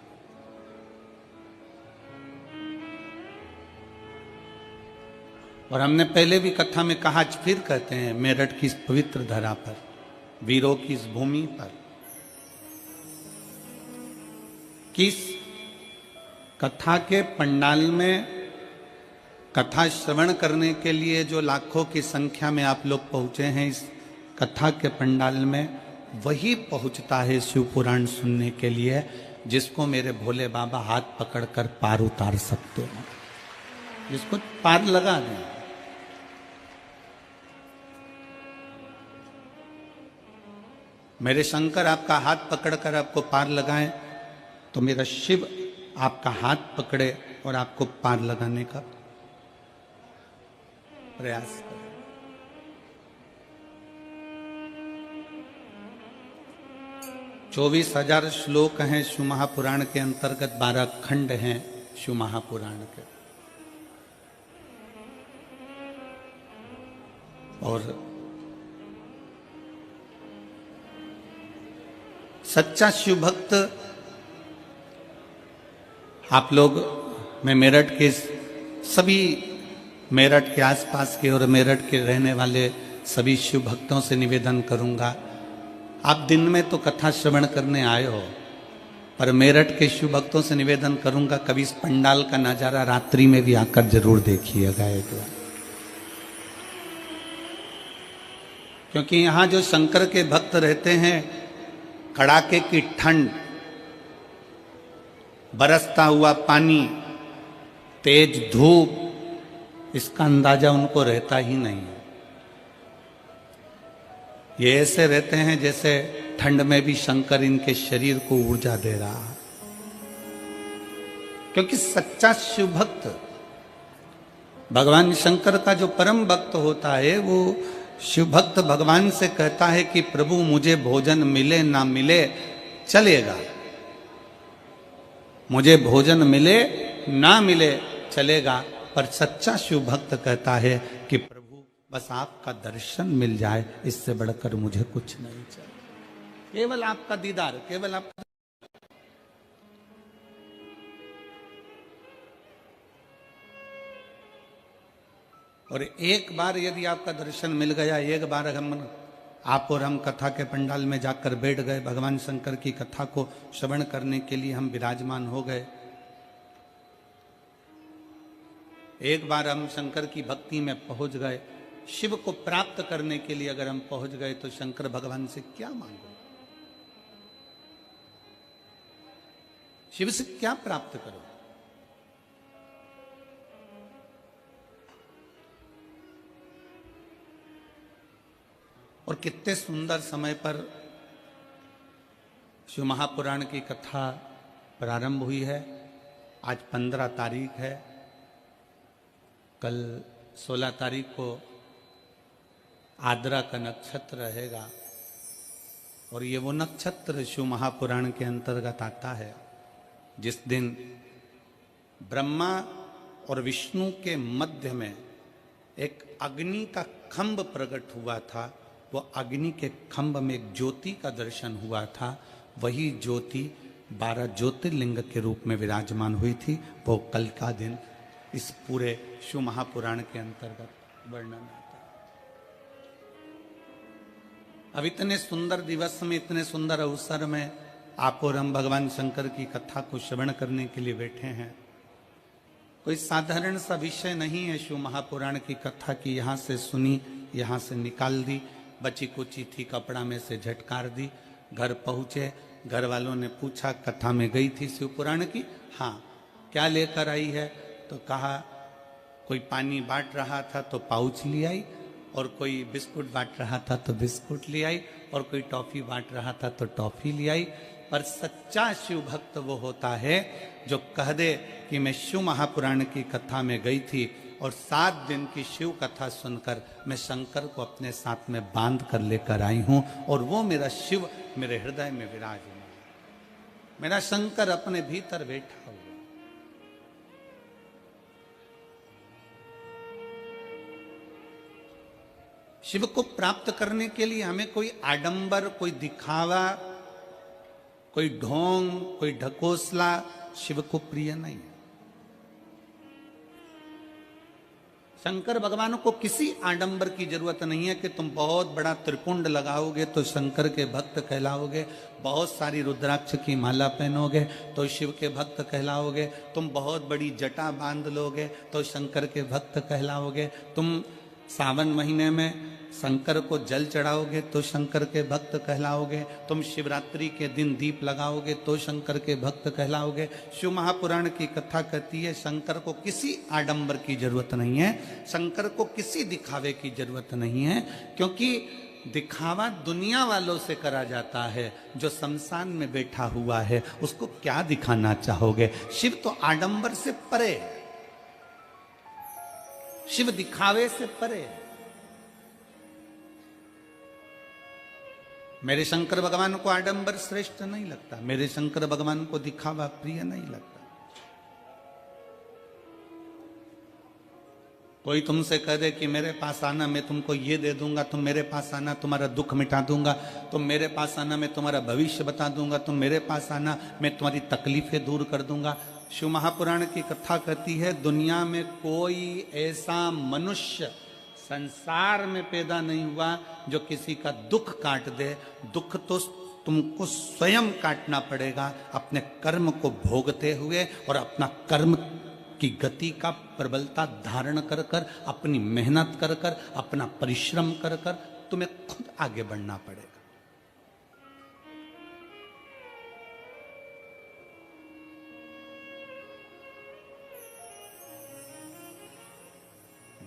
S1: और हमने पहले भी कथा में कहा, आज फिर कहते हैं, मेरठ की इस पवित्र धरा पर, वीरों की इस भूमि पर, किस कथा के पंडाल में कथा श्रवण करने के लिए जो लाखों की संख्या में आप लोग पहुंचे हैं, इस कथा के पंडाल में वही पहुंचता है शिव पुराण सुनने के लिए, जिसको मेरे भोले बाबा हाथ पकड़कर पार उतार सकते हैं, जिसको पार लगा दें। मेरे शंकर आपका हाथ पकड़कर आपको पार लगाएं, तो मेरा शिव आपका हाथ पकड़े और आपको पार लगाने का प्रयास करें। 24,000 श्लोक हैं शिव महापुराण के अंतर्गत, 12 खंड हैं शिव महापुराण के। और सच्चा शिव भक्त आप लोग, मैं मेरठ के सभी, मेरठ के आसपास के और मेरठ के रहने वाले सभी शिव भक्तों से निवेदन करूंगा, आप दिन में तो कथा श्रवण करने आए हो, पर मेरठ के शिव भक्तों से निवेदन करूंगा, कभी इस पंडाल का नजारा रात्रि में भी आकर जरूर देखिएगा एक बार। क्योंकि यहाँ जो शंकर के भक्त रहते हैं, कड़ाके की ठंड, बरसता हुआ पानी, तेज धूप, इसका अंदाजा उनको रहता ही नहीं है। ये ऐसे रहते हैं जैसे ठंड में भी शंकर इनके शरीर को ऊर्जा दे रहा है। क्योंकि सच्चा शिव भक्त, भगवान शंकर का जो परम भक्त होता है, वो शिव भक्त भगवान से कहता है कि प्रभु मुझे भोजन मिले ना मिले चलेगा, मुझे भोजन मिले ना मिले चलेगा, पर सच्चा शिव भक्त कहता है कि प्रभु बस आपका दर्शन मिल जाए, इससे बढ़कर मुझे कुछ नहीं चाहिए, केवल आपका दीदार, केवल आपका। और एक बार यदि आपका दर्शन मिल गया, एक बार आप और हम कथा के पंडाल में जाकर बैठ गए, भगवान शंकर की कथा को श्रवण करने के लिए हम विराजमान हो गए, एक बार हम शंकर की भक्ति में पहुंच गए, शिव को प्राप्त करने के लिए अगर हम पहुंच गए तो शंकर भगवान से क्या मांगो, शिव से क्या प्राप्त करो। और कितने सुंदर समय पर शिव महापुराण की कथा प्रारंभ हुई है। आज 15 तारीख है, कल 16 तारीख को आद्रा का नक्षत्र रहेगा, और ये वो नक्षत्र शिव महापुराण के अंतर्गत आता है जिस दिन ब्रह्मा और विष्णु के मध्य में एक अग्नि का खंभ प्रकट हुआ था। वो अग्नि के खंभ में एक ज्योति का दर्शन हुआ था, वही ज्योति 12 ज्योतिर्लिंग के रूप में विराजमान हुई थी। वो कल का दिन इस पूरे शिव महापुराण के अंतर्गत वर्णन आता है। अब इतने सुंदर दिवस में, इतने सुंदर अवसर में आप और हम भगवान शंकर की कथा को श्रवण करने के लिए बैठे हैं। कोई साधारण सा विषय नहीं है शिव महापुराण की कथा की, यहाँ से सुनी, यहाँ से निकाल दी, बची कुची थी कपड़ा में से झटकार दी, घर पहुंचे, घर वालों ने पूछा कथा में गई थी शिव पुराण की, हाँ, क्या लेकर आई है, तो कहा कोई पानी बांट रहा था तो पाउच ले आई, और कोई बिस्कुट बांट रहा था तो बिस्कुट ले आई, और कोई टॉफी बांट रहा था तो टॉफी ले आई। पर सच्चा शिव भक्त वो होता है जो कह दे कि मैं शिव महापुराण की कथा में गई थी और 7 दिन की शिव कथा सुनकर मैं शंकर को अपने साथ में बांध कर लेकर आई हूं, और वो मेरा शिव मेरे हृदय में विराजमान, मेरा शंकर अपने भीतर बैठा हुआ। शिव को प्राप्त करने के लिए हमें कोई आडंबर, कोई दिखावा, कोई ढोंग, कोई ढकोसला शिव को प्रिय नहीं है। शंकर भगवान को किसी आडंबर की जरूरत नहीं है कि तुम बहुत बड़ा त्रिपुंड लगाओगे तो शंकर के भक्त कहलाओगे, बहुत सारी रुद्राक्ष की माला पहनोगे तो शिव के भक्त कहलाओगे, तुम बहुत बड़ी जटा बांध लोगे तो शंकर के भक्त कहलाओगे, तुम सावन महीने में शंकर को जल चढ़ाओगे तो शंकर के भक्त कहलाओगे, तुम शिवरात्रि के दिन दीप लगाओगे तो शंकर के भक्त कहलाओगे। शिव महापुराण की कथा कहती है शंकर को किसी आडंबर की जरूरत नहीं है, शंकर को किसी दिखावे की जरूरत नहीं है, क्योंकि दिखावा दुनिया वालों से करा जाता है। जो शमशान में बैठा हुआ है उसको क्या दिखाना चाहोगे? शिव तो आडंबर से परे, शिव दिखावे से परे। मेरे शंकर भगवान को आडंबर श्रेष्ठ नहीं लगता, मेरे शंकर भगवान को दिखावा प्रिय नहीं लगता। कोई तुमसे कह दे कि मेरे पास आना, मैं तुमको ये दे दूंगा, तुम मेरे पास आना तुम्हारा दुख मिटा दूंगा, तुम मेरे पास आना मैं तुम्हारा भविष्य बता दूंगा, तुम मेरे पास आना मैं तुम्हारी तकलीफें दूर कर दूंगा। शिव महापुराण की कथा कहती है दुनिया में कोई ऐसा मनुष्य संसार में पैदा नहीं हुआ जो किसी का दुख काट दे। दुख तो तुमको स्वयं काटना पड़ेगा अपने कर्म को भोगते हुए, और अपना कर्म की गति का प्रबलता धारण कर कर, अपनी मेहनत कर कर, अपना परिश्रम कर कर तुम्हें खुद आगे बढ़ना पड़ेगा।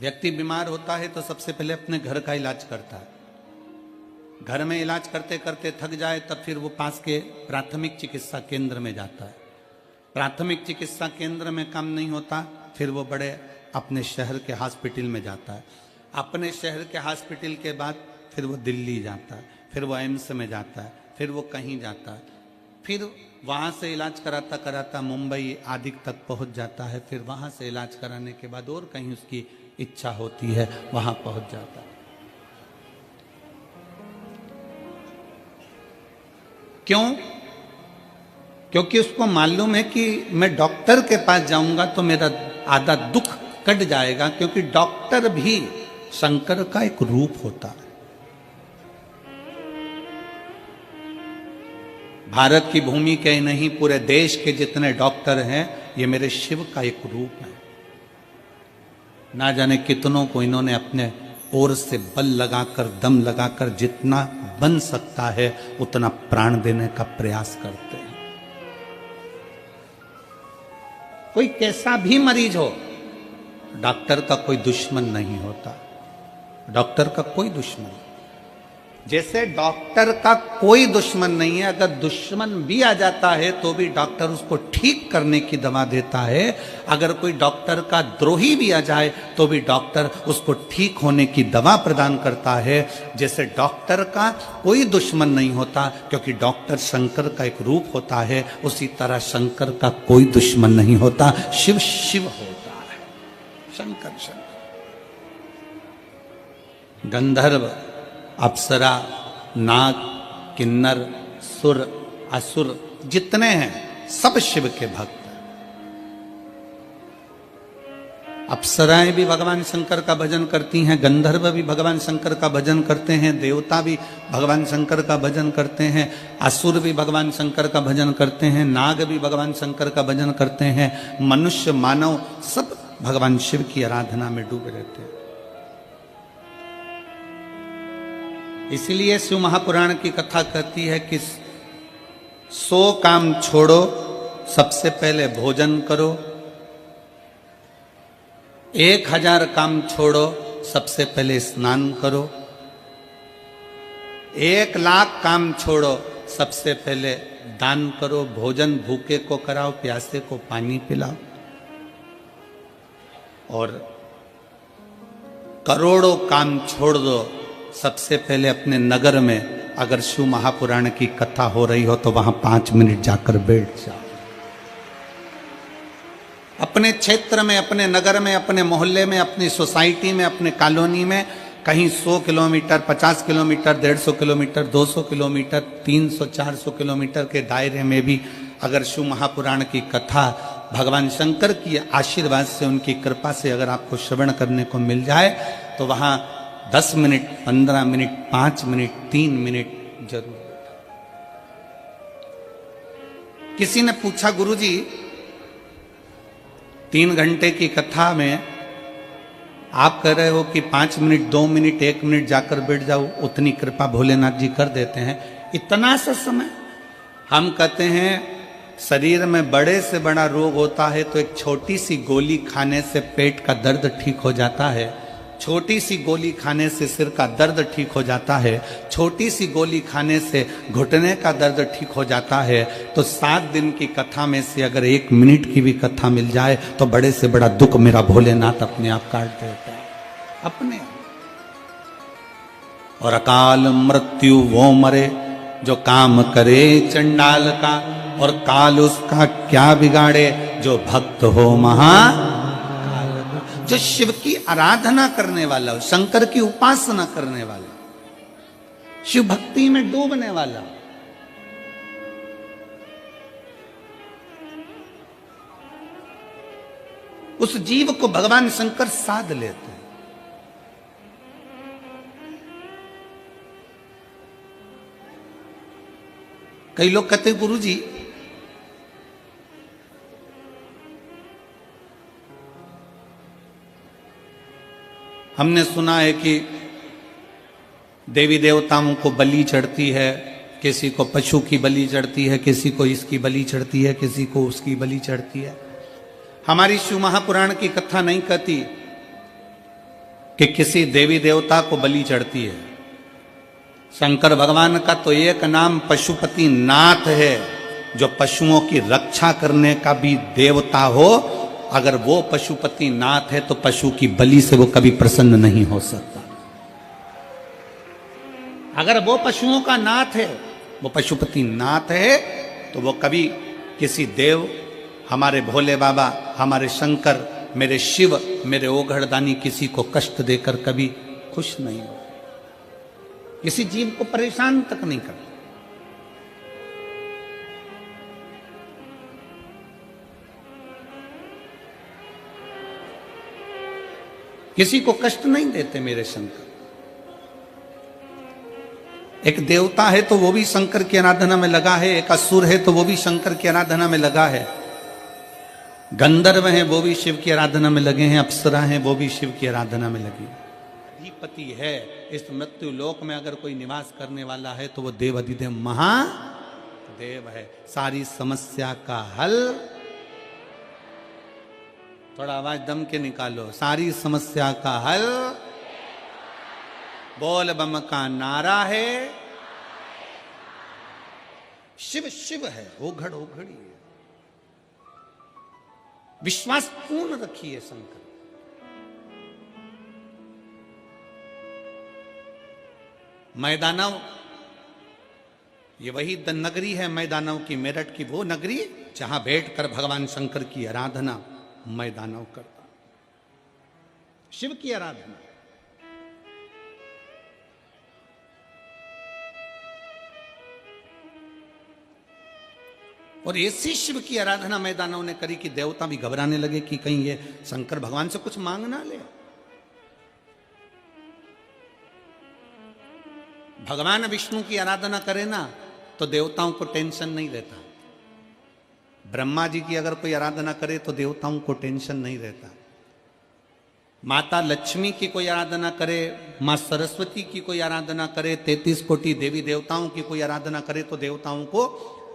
S1: व्यक्ति बीमार होता है तो सबसे पहले अपने घर का इलाज करता है। घर में इलाज करते करते थक जाए तब फिर वो पास के प्राथमिक चिकित्सा केंद्र में जाता है। प्राथमिक चिकित्सा केंद्र में काम नहीं होता, फिर वो बड़े अपने शहर के हॉस्पिटल में जाता है। अपने शहर के हॉस्पिटल के बाद फिर वो दिल्ली जाता है, फिर वो एम्स में जाता है, फिर वो कहीं जाता है, फिर वहाँ से इलाज कराता कराता मुंबई आदि तक पहुँच जाता है। फिर वहाँ से इलाज कराने के बाद और कहीं उसकी इच्छा होती है वहाँ पहुँच जाता है। क्यों? क्योंकि उसको मालूम है कि मैं डॉक्टर के पास जाऊंगा तो मेरा आधा दुख कट जाएगा, क्योंकि डॉक्टर भी शंकर का एक रूप होता है। भारत की भूमि के नहीं, पूरे देश के जितने डॉक्टर हैं ये मेरे शिव का एक रूप है। ना जाने कितनों को इन्होंने अपने ओर से बल लगाकर, दम लगाकर जितना बन सकता है उतना प्राण देने का प्रयास करते हैं। कोई कैसा भी मरीज हो, डॉक्टर का कोई दुश्मन नहीं होता। डॉक्टर का कोई दुश्मन, जैसे डॉक्टर का कोई दुश्मन नहीं है, अगर दुश्मन भी आ जाता है तो भी डॉक्टर उसको ठीक करने की दवा देता है। अगर कोई डॉक्टर का द्रोही भी आ जाए तो भी डॉक्टर उसको ठीक होने की दवा प्रदान करता है। जैसे डॉक्टर का कोई दुश्मन नहीं होता, क्योंकि डॉक्टर शंकर का एक रूप होता है, उसी तरह शंकर का कोई दुश्मन नहीं होता। शिव शिव होता है, शंकर शंकर। गंधर्व, अप्सरा, नाग, किन्नर, सुर, असुर जितने हैं सब शिव के भक्त हैं। अप्सराएं भी भगवान शंकर का भजन करती हैं, गंधर्व भी भगवान शंकर का भजन करते हैं, देवता भी भगवान शंकर का भजन करते हैं, असुर भी भगवान शंकर का भजन करते हैं, नाग भी भगवान शंकर का भजन करते हैं, मनुष्य मानव सब भगवान शिव की आराधना में डूबे रहते हैं। इसीलिए शिव महापुराण की कथा कहती है कि 100 काम छोड़ो, सबसे पहले भोजन करो। 1000 काम छोड़ो, सबसे पहले स्नान करो। 1,00,000 काम छोड़ो, सबसे पहले दान करो। भोजन भूखे को कराओ, प्यासे को पानी पिलाओ। और करोड़ों काम छोड़ दो, सबसे पहले अपने नगर में अगर शिव महापुराण की कथा हो रही हो तो वहां 5 मिनट जाकर बैठ जाओ। अपने क्षेत्र में, अपने नगर में, अपने मोहल्ले में, अपनी सोसाइटी में, अपने कॉलोनी में कहीं 100 kilometre, 50 kilometre, 150 kilometre, 200 kilometre, 300, 400 kilometre के दायरे में भी अगर शिव महापुराण की कथा भगवान शंकर की आशीर्वाद से, उनकी कृपा से अगर आपको श्रवण करने को मिल जाए तो वहां 10 मिनट, 15 मिनट, 5 मिनट, 3 मिनट जरूर। किसी ने पूछा, गुरुजी 3 घंटे की कथा में आप कह रहे हो कि 5 मिनट, 2 मिनट, 1 मिनट जाकर बैठ जाओ, उतनी कृपा भोलेनाथ जी कर देते हैं, इतना सा समय? हम कहते हैं शरीर में बड़े से बड़ा रोग होता है तो एक छोटी सी गोली खाने से पेट का दर्द ठीक हो जाता है, छोटी सी गोली खाने से सिर का दर्द ठीक हो जाता है, छोटी सी गोली खाने से घुटने का दर्द ठीक हो जाता है। तो 7 दिन की कथा में से अगर 1 मिनट की भी कथा मिल जाए तो बड़े से बड़ा दुख मेरा भोलेनाथ अपने आप काट देता है, अपने। और अकाल मृत्यु वो मरे जो काम करे चंडाल का, और काल उसका क्या बिगाड़े जो भक्त हो महा। जो शिव की आराधना करने वाला हो, शंकर की उपासना करने वाला, शिव भक्ति में डूबने वाला, उस जीव को भगवान शंकर साध लेते हैं। कई लोग कहते हैं, गुरुजी हमने सुना है कि देवी देवताओं को बलि चढ़ती है, किसी को पशु की बलि चढ़ती है, किसी को इसकी बलि चढ़ती है, किसी को उसकी बलि चढ़ती है। हमारी शिव महापुराण की कथा नहीं कहती कि किसी देवी देवता को बलि चढ़ती है। शंकर भगवान का तो एक नाम पशुपति नाथ है, जो पशुओं की रक्षा करने का भी देवता हो। अगर वो पशुपति नाथ है तो पशु की बलि से वो कभी प्रसन्न नहीं हो सकता। अगर वो पशुओं का नाथ है, वो पशुपति नाथ है, तो वो कभी किसी देव, हमारे भोले बाबा, हमारे शंकर, मेरे शिव, मेरे ओघड़दानी किसी को कष्ट देकर कभी खुश नहीं हो, किसी जीव को परेशान तक नहीं करते। किसी को कष्ट नहीं देते मेरे शंकर। एक देवता है तो वो भी शंकर की आराधना में लगा है, एक असुर है तो वो भी शंकर की आराधना में लगा है, गंधर्व हैं वो भी शिव की आराधना में लगे हैं, अप्सरा हैं वो भी शिव की आराधना में लगी। अधिपति है इस मृत्यु लोक में, अगर कोई निवास करने वाला है तो वो देव अधिदेव महादेव है। सारी समस्या का हल, थोड़ा आवाज दम के निकालो, सारी समस्या का हल बोल बम का नारा है। शिव शिव है, ओघड़ ओघड़ी है। विश्वास पूर्ण रखिए शंकर। मैदानव, ये वही नगरी है मैदानव की, मेरठ की वो नगरी जहां बैठकर भगवान शंकर की आराधना मैदानव करता, शिव की आराधना। और ऐसी शिव की आराधना मैदानों ने करी कि देवता भी घबराने लगे कि कहीं ये शंकर भगवान से कुछ मांग ना ले। भगवान विष्णु की आराधना करे ना तो देवताओं को टेंशन नहीं रहता। ब्रह्मा जी की अगर कोई आराधना करे तो देवताओं को टेंशन नहीं रहता। माता लक्ष्मी की कोई आराधना करे, मां सरस्वती की कोई आराधना करे, 33 कोटि देवी देवताओं की कोई आराधना करे तो देवताओं को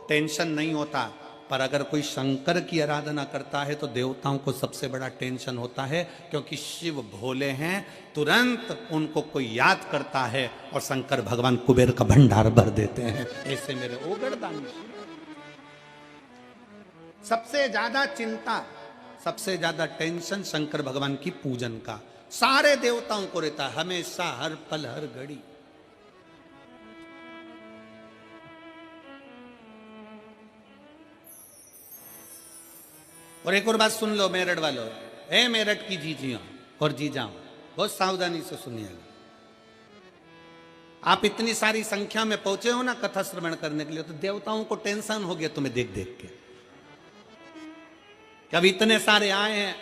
S1: टेंशन नहीं होता। पर अगर कोई शंकर की आराधना करता है तो देवताओं को सबसे बड़ा टेंशन होता है, क्योंकि शिव भोले हैं, तुरंत उनको कोई याद करता है और शंकर भगवान कुबेर का भंडार भर देते हैं। ऐसे मेरे ओगड़दानी सबसे ज्यादा चिंता, सबसे ज्यादा टेंशन शंकर भगवान की पूजन का सारे देवताओं को रहता है, हमेशा, हर पल, हर घड़ी। और एक और बात सुन लो मेरठ वालों, ए मेरठ की जीजियों और जीजाओं, बहुत सावधानी से सुनिएगा। आप इतनी सारी संख्या में पहुंचे हो ना कथा श्रवण करने के लिए, तो देवताओं को टेंशन हो गया तुम्हें देख देख के। अब इतने सारे आए हैं,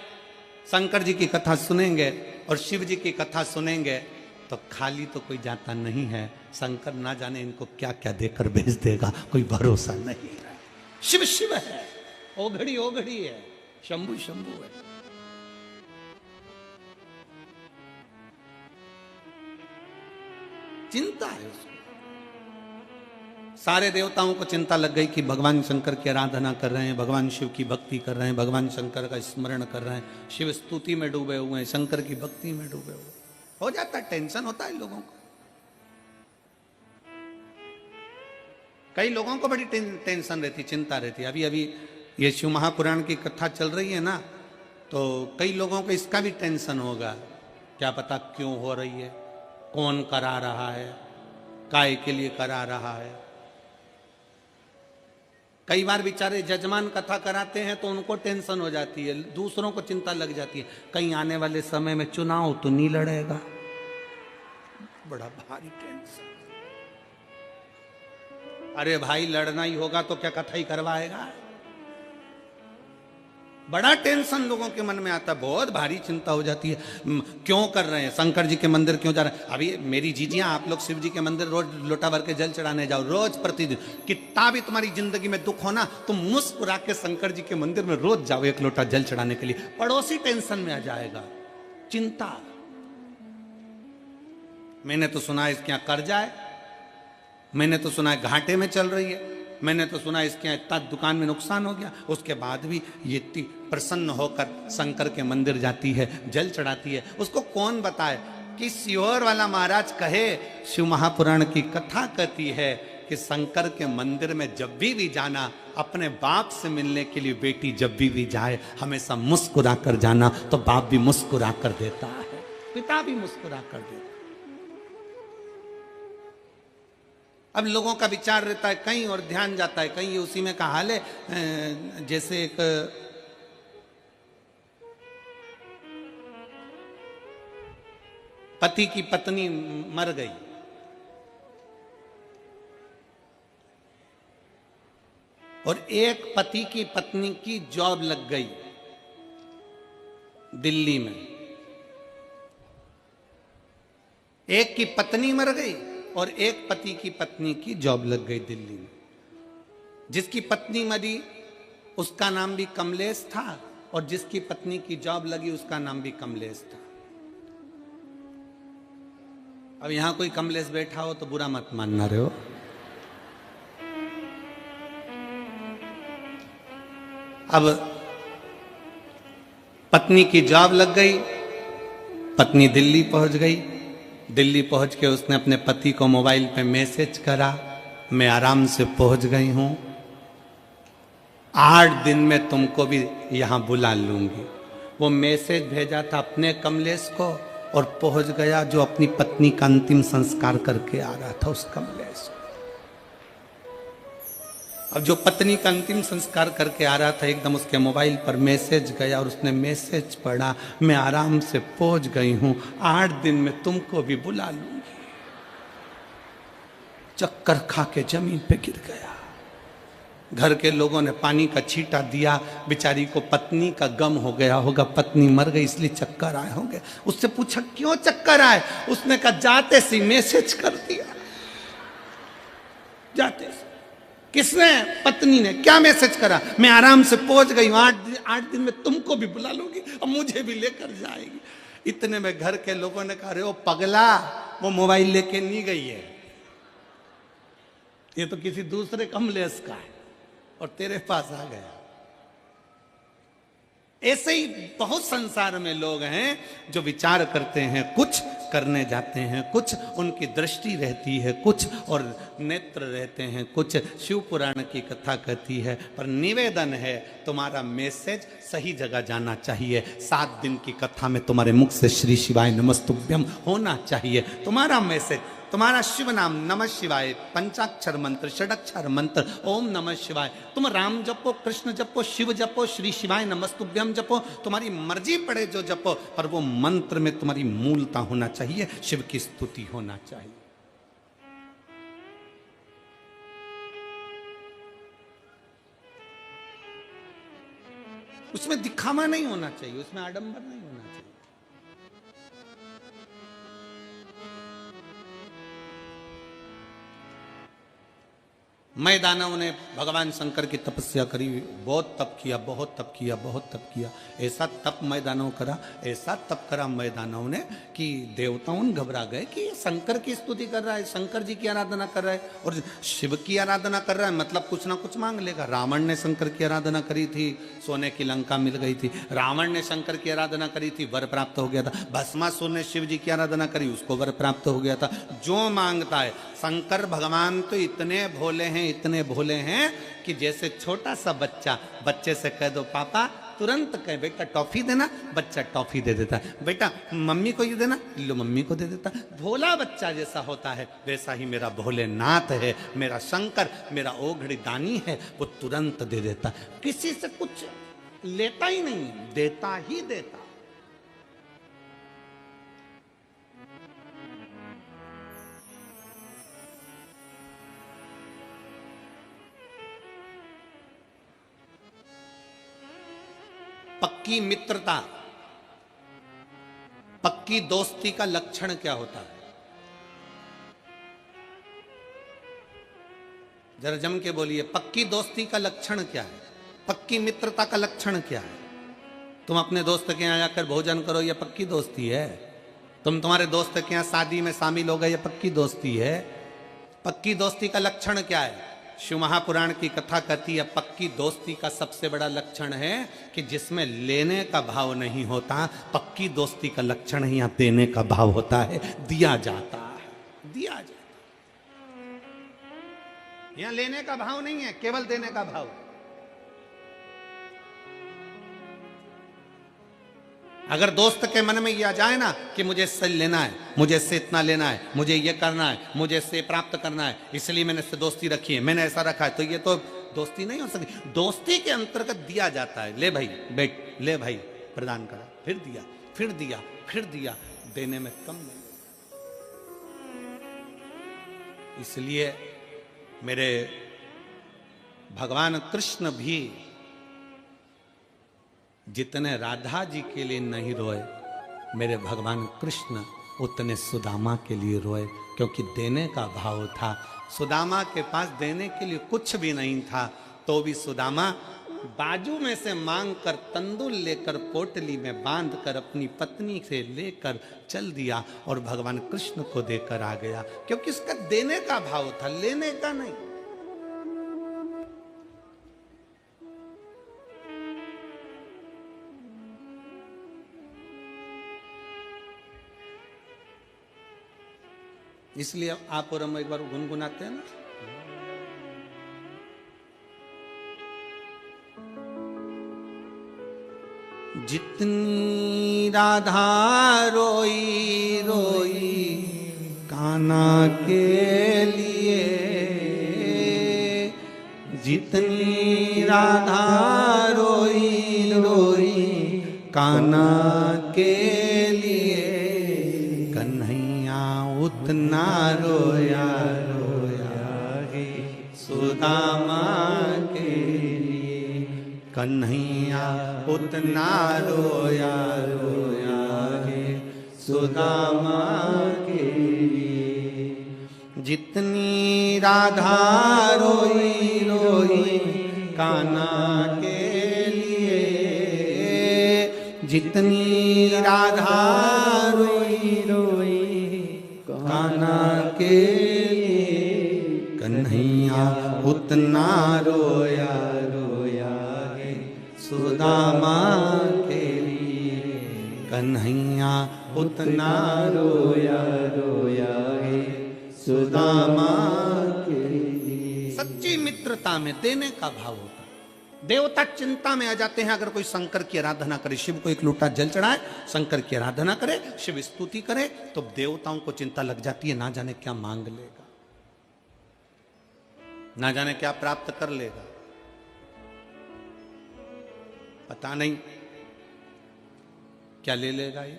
S1: शंकर जी की कथा सुनेंगे और शिव जी की कथा सुनेंगे, तो खाली तो कोई जाता नहीं है। शंकर ना जाने इनको क्या क्या देकर भेज देगा, कोई भरोसा नहीं है। शिव शिव है, ओघड़ी ओघड़ी है, शंभु शंभु है। चिंता है उसको। सारे देवताओं को चिंता लग गई कि भगवान शंकर की आराधना कर रहे हैं, भगवान शिव की भक्ति कर रहे हैं, भगवान शंकर का स्मरण कर रहे हैं, शिव स्तुति में डूबे हुए हैं, शंकर की भक्ति में डूबे हुए। हो जाता है, टेंशन होता है लोगों को। कई लोगों को बड़ी टेंशन रहती, चिंता रहती। अभी अभी ये शिव महापुराण की कथा चल रही है ना, तो कई लोगों को इसका भी टेंशन होगा, क्या पता क्यों हो रही है, कौन करा रहा है, काय के लिए करा रहा है। कई बार बेचारे जजमान कथा कराते हैं तो उनको टेंशन हो जाती है, दूसरों को चिंता लग जाती है, कहीं आने वाले समय में चुनाव तो नहीं लड़ेगा, बड़ा भारी टेंशन। अरे भाई लड़ना ही होगा तो क्या कथा ही करवाएगा। बड़ा टेंशन लोगों के मन में आता है, बहुत भारी चिंता हो जाती है। क्यों कर रहे हैं, शंकर जी के मंदिर क्यों जा रहे हैं। अभी मेरी जीजियां, आप लोग शिव जी के मंदिर रोज लोटा भर के जल चढ़ाने जाओ, रोज प्रतिदिन। कितना भी तुम्हारी जिंदगी में दुख हो ना, तुम मुस्कुरा के शंकर जी के मंदिर में रोज जाओ एक लोटा जल चढ़ाने के लिए। पड़ोसी टेंशन में आ जाएगा, चिंता। मैंने तो सुना इसके यहां कर्जा है, मैंने तो सुना है घाटे में चल रही है, मैंने तो सुना इसके यहाँ इतना दुकान में नुकसान हो गया, उसके बाद भी ये इतनी प्रसन्न होकर शंकर के मंदिर जाती है, जल चढ़ाती है। उसको कौन बताए कि सियोर वाला महाराज कहे, शिव महापुराण की कथा कहती है कि शंकर के मंदिर में जब भी जाना, अपने बाप से मिलने के लिए बेटी जब भी जाए, हमेशा मुस्कुरा कर जाना, तो बाप भी मुस्कुरा कर देता है, पिता भी मुस्कुरा कर देता है। अब लोगों का विचार रहता है कहीं और ध्यान जाता है कहीं, उसी में का हाल है। जैसे एक पति की पत्नी मर गई और एक पति की पत्नी की जॉब लग गई दिल्ली में। एक की पत्नी मर गई और एक पति की पत्नी की जॉब लग गई दिल्ली में। जिसकी पत्नी मरी उसका नाम भी कमलेश था और जिसकी पत्नी की जॉब लगी उसका नाम भी कमलेश था। अब यहां कोई कमलेश बैठा हो तो बुरा मत मानना रहे हो। अब पत्नी की जॉब लग गई, पत्नी दिल्ली पहुंच गई। दिल्ली पहुंच के उसने अपने पति को मोबाइल पे मैसेज करा, मैं आराम से पहुंच गई हूं, 8 दिन में तुमको भी यहां बुला लूंगी। वो मैसेज भेजा था अपने कमलेश को और पहुंच गया जो अपनी पत्नी का अंतिम संस्कार करके आ रहा था उस कमलेश। अब जो पत्नी का अंतिम संस्कार करके आ रहा था, एकदम उसके मोबाइल पर मैसेज गया और उसने मैसेज पढ़ा, मैं आराम से पहुंच गई हूं, 8 दिन में तुमको भी बुला लूंगी। चक्कर खा के जमीन पे गिर गया। घर के लोगों ने पानी का छींटा दिया, बेचारी को पत्नी का गम हो गया होगा, पत्नी मर गई इसलिए चक्कर आए होंगे। उससे पूछा क्यों चक्कर आए, उसने कहा जाते सी मैसेज कर दिया। जाते से किसने? पत्नी ने। क्या मैसेज करा? मैं आराम से पहुंच गई हूं, 8 दिन में तुमको भी बुला लूंगी और मुझे भी लेकर जाएगी। इतने में घर के लोगों ने कहा, अरे वो पगला, वो मोबाइल लेके नहीं गई है, ये तो किसी दूसरे कमलेश का है और तेरे पास आ गया। ऐसे ही बहुत संसार में लोग हैं जो विचार करते हैं कुछ, करने जाते हैं कुछ, उनकी दृष्टि रहती है कुछ और नेत्र रहते हैं कुछ। शिव पुराण की कथा कहती है, पर निवेदन है तुम्हारा मैसेज सही जगह जाना चाहिए। 7 दिन की कथा में तुम्हारे मुख से श्री शिवाय नमस्तुभ्यम होना चाहिए। तुम्हारा मैसेज, तुम्हारा शिव नाम नमः शिवाय, पंचाक्षर मंत्र, षडक्षर मंत्र, ओम नमः शिवाय, तुम राम जपो, कृष्ण जपो, शिव जपो, श्री शिवाय नमस्तुभ्यम जपो, तुम्हारी मर्जी पड़े जो जपो, पर वो मंत्र में तुम्हारी मूलता होना चाहिए, शिव की स्तुति होना चाहिए। उसमें दिखावा नहीं होना चाहिए, उसमें आडंबर नहीं होना चाहिए। मैं दानव ने भगवान शंकर की तपस्या करी, बहुत तप किया, बहुत तप किया, बहुत तप किया। ऐसा तप मैं दानव करा, ऐसा तप करा मैं दानव ने कि देवताओं घबरा गए कि ये शंकर की स्तुति कर रहा है, शंकर जी की आराधना कर रहा है और शिव की आराधना कर रहा है, मतलब कुछ ना कुछ मांग लेगा। रावण ने शंकर की आराधना करी थी, सोने की लंका मिल गई थी। रावण ने शंकर की आराधना करी थी, वर प्राप्त हो गया था। भस्मासुर ने शिव जी की आराधना करी, उसको वर प्राप्त हो गया था। जो मांगता है, शंकर भगवान तो इतने भोले हैं, इतने भोले हैं कि जैसे छोटा सा बच्चा, बच्चे से कह दो पापा, तुरंत कहे बेटा टॉफी देना, बच्चा टॉफी दे देता है। बेटा मम्मी को ये देना, लो मम्मी को दे देता। भोला बच्चा जैसा होता है वैसा ही मेरा भोलेनाथ है, मेरा शंकर, मेरा ओघड़ी दानी है, वो तुरंत दे देता। किसी से कुछ लेता ही नहीं, देता ही देता। पक्की मित्रता, पक्की दोस्ती का लक्षण क्या होता है? जरा जम के बोलिए, पक्की दोस्ती का लक्षण क्या है? पक्की मित्रता का लक्षण क्या है? तुम अपने दोस्त के यहां जाकर भोजन करो, यह पक्की दोस्ती है। तुम तुम्हारे दोस्त के यहां शादी में शामिल हो गए, यह पक्की दोस्ती है। पक्की दोस्ती का लक्षण क्या है? शिव महापुराण की कथा कहती है पक्की दोस्ती का सबसे बड़ा लक्षण है कि जिसमें लेने का भाव नहीं होता। पक्की दोस्ती का लक्षण ही यहां देने का भाव होता है, दिया जाता है, दिया जाता है। यहां लेने का भाव नहीं है, केवल देने का भाव। अगर दोस्त के मन में यह आ जाए ना कि मुझे इससे लेना है, मुझे इससे इतना लेना है, मुझे ये करना है, मुझे इससे प्राप्त करना है, इसलिए मैंने इससे दोस्ती रखी है, मैंने ऐसा रखा है, तो ये तो दोस्ती नहीं हो सकती। दोस्ती के अंतर्गत दिया जाता है। ले भाई बैठ, ले भाई प्रदान करा, फिर दिया, फिर दिया, फिर दिया, देने में कम नहीं। इसलिए मेरे भगवान कृष्ण भी जितने राधा जी के लिए नहीं रोए, मेरे भगवान कृष्ण उतने सुदामा के लिए रोए, क्योंकि देने का भाव था। सुदामा के पास देने के लिए कुछ भी नहीं था, तो भी सुदामा बाजू में से मांग कर तंदुल लेकर पोटली में बांध कर अपनी पत्नी से लेकर चल दिया और भगवान कृष्ण को देकर आ गया, क्योंकि उसका देने का भाव था, लेने का नहीं। इसलिए आप और हम एक बार गुनगुनाते हैं ना, जितनी राधा रोई रोई कान्हा के लिए, जितनी राधा रोई रोई कान्हा के लिए, कन्हैया उतना रोया रोया गे सुदामा के लिए, कन्हैया उतना रोया रोया गे सुदामा के लिए। जितनी राधा रोई रोई कान्हा के लिए, जितनी राधा रोई रोई कान्हा के लिए, कन्हैया उतना रोया रोया गे सुदामा के लिए, कन्हैया उतना रोया रोया गे सुदामा के लिए। सच्ची मित्रता में देने का भाव होता है। देवता चिंता में आ जाते हैं अगर कोई शंकर की आराधना करे, शिव को एक लोटा जल चढ़ाए, शंकर की आराधना करे, शिव स्तुति करे, तो देवताओं को चिंता लग जाती है, ना जाने क्या मांग लेगा, ना जाने क्या प्राप्त कर लेगा, पता नहीं क्या ले लेगा। ये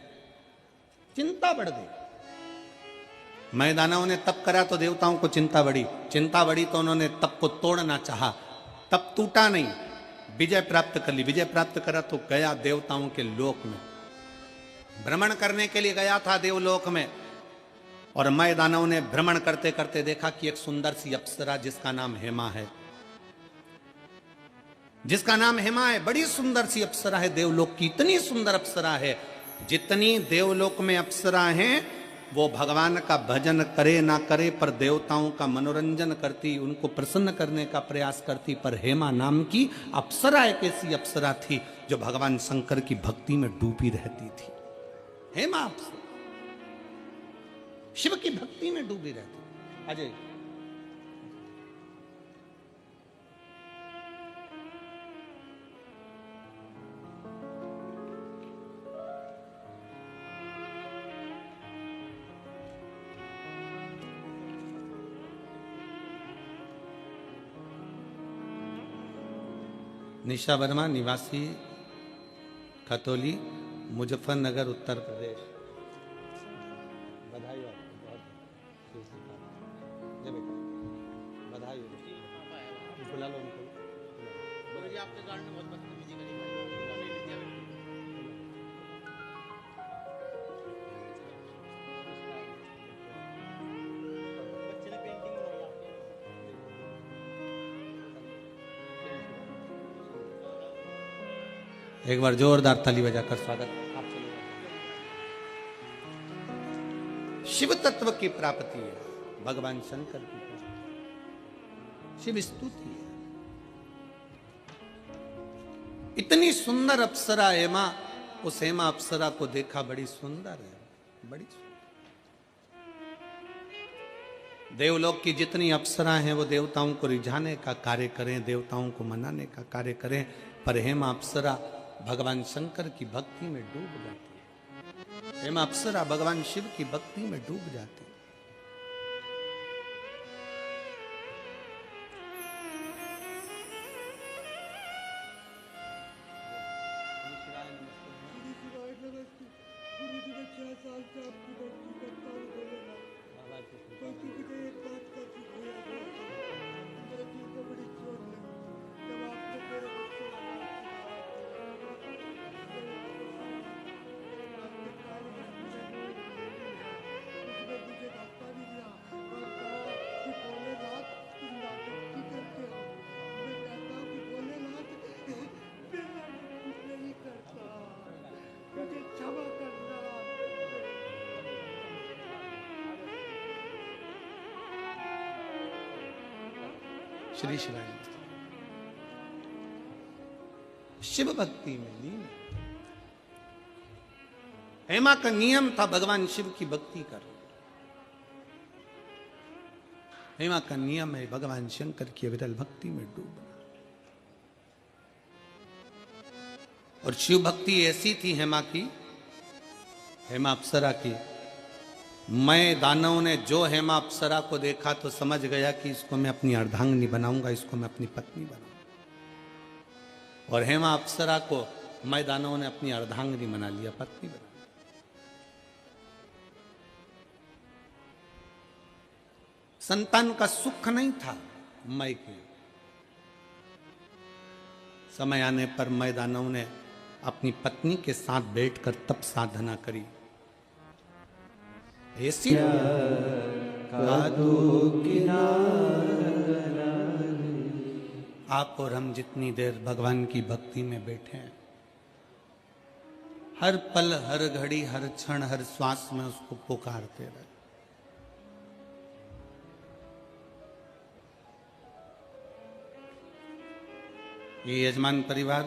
S1: चिंता बढ़ गई। मैदानों ने तप करा तो देवताओं को चिंता बढ़ी, चिंता बढ़ी तो उन्होंने तप को तोड़ना चाहा, तप टूटा नहीं, विजय प्राप्त कर ली। विजय प्राप्त करा तो गया देवताओं के लोक में, भ्रमण करने के लिए गया था देवलोक में, और मैदानों ने भ्रमण करते करते देखा कि एक सुंदर सी अप्सरा जिसका नाम हेमा है, जिसका नाम हेमा है, बड़ी सुंदर सी अप्सरा है देवलोक की। इतनी सुंदर अप्सरा है, जितनी देवलोक में अप्सरा हैं वो भगवान का भजन करे ना करे पर देवताओं का मनोरंजन करती, उनको प्रसन्न करने का प्रयास करती। पर हेमा नाम की अप्सरा एक ऐसी अप्सरा थी जो भगवान शंकर की भक्ति में डूबी रहती थी। हेमा अप्सरा शिव की भक्ति में डूबी रहती। अजय निशा वर्मा, निवासी खतौली, मुजफ्फरनगर, उत्तर प्रदेश। बधाई हो आपको, बहुत बधाई हो। बुला लो उनको। मुझे आपके गाने बहुत पसंद है, म्यूजिक एक बार जोरदार ताली बजाकर स्वागत। आप चले शिव तत्व की प्राप्ति है, भगवान शंकर की प्राप्ति। शिव स्तुति है। इतनी सुंदर अप्सरा हेमा, उस हेमा अप्सरा को देखा, बड़ी सुंदर है, बड़ी सुंदर। देवलोक की जितनी अप्सरा हैं वो देवताओं को रिझाने का कार्य करें, देवताओं को मनाने का कार्य करें, पर हेमा अप्सरा भगवान शंकर की भक्ति में डूब जाती है। हेमा अप्सरा भगवान शिव की भक्ति में डूब जाती है। श्री शिवाय शिव भक्ति में लीन। हेमा का नियम था भगवान शिव की भक्ति करो। हेमा का नियम है भगवान शंकर की अविरल भक्ति में डूबना। और शिव भक्ति ऐसी थी हेमा की, हेमा अप्सरा की, मैं दानव ने जो हेमा अप्सरा को देखा तो समझ गया कि इसको मैं अपनी अर्धांगिनी बनाऊंगा, इसको मैं अपनी पत्नी बनाऊंगा। और हेमा अप्सरा को मैं दानव ने अपनी अर्धांगिनी बना लिया, पत्नी बना। संतान का सुख नहीं था मैं के। समय आने पर मैं दानव ने अपनी पत्नी के साथ बैठकर तप साधना करी। ऐसी आप और हम जितनी देर भगवान की भक्ति में बैठे हैं, हर पल, हर घड़ी, हर क्षण, हर श्वास में उसको पुकारते रहे। ये यजमान परिवार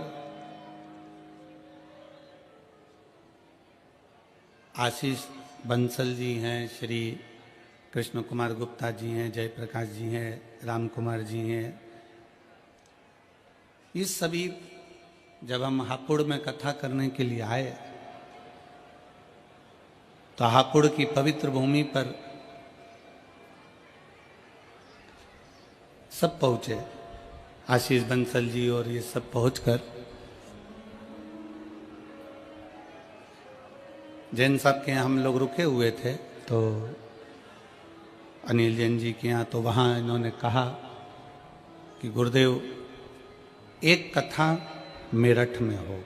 S1: आशीष बंसल जी हैं, श्री कृष्ण कुमार गुप्ता जी हैं, जयप्रकाश जी हैं, राम कुमार जी हैं। ये सभी जब हम हापुड़ में कथा करने के लिए आए तो हापुड़ की पवित्र भूमि पर सब पहुंचे। आशीष बंसल जी और ये सब पहुंचकर जैन साहब के यहाँ हम लोग रुके हुए थे, तो अनिल जैन जी के यहाँ, तो वहाँ इन्होंने कहा कि गुरुदेव एक कथा मेरठ में हो।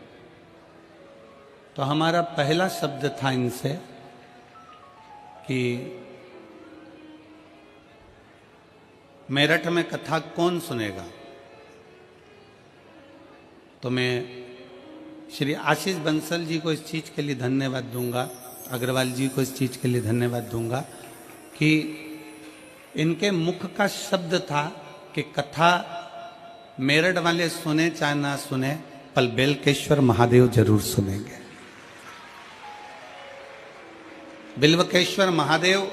S1: तो हमारा पहला शब्द था इनसे कि मेरठ में कथा कौन सुनेगा। तो मैं श्री आशीष बंसल जी को इस चीज़ के लिए धन्यवाद दूंगा, अग्रवाल जी को इस चीज़ के लिए धन्यवाद दूंगा कि इनके मुख का शब्द था कि कथा मेरठ वाले सुने चाहे ना सुने, पर बेलकेश्वर महादेव जरूर सुनेंगे। बिल्वकेश्वर महादेव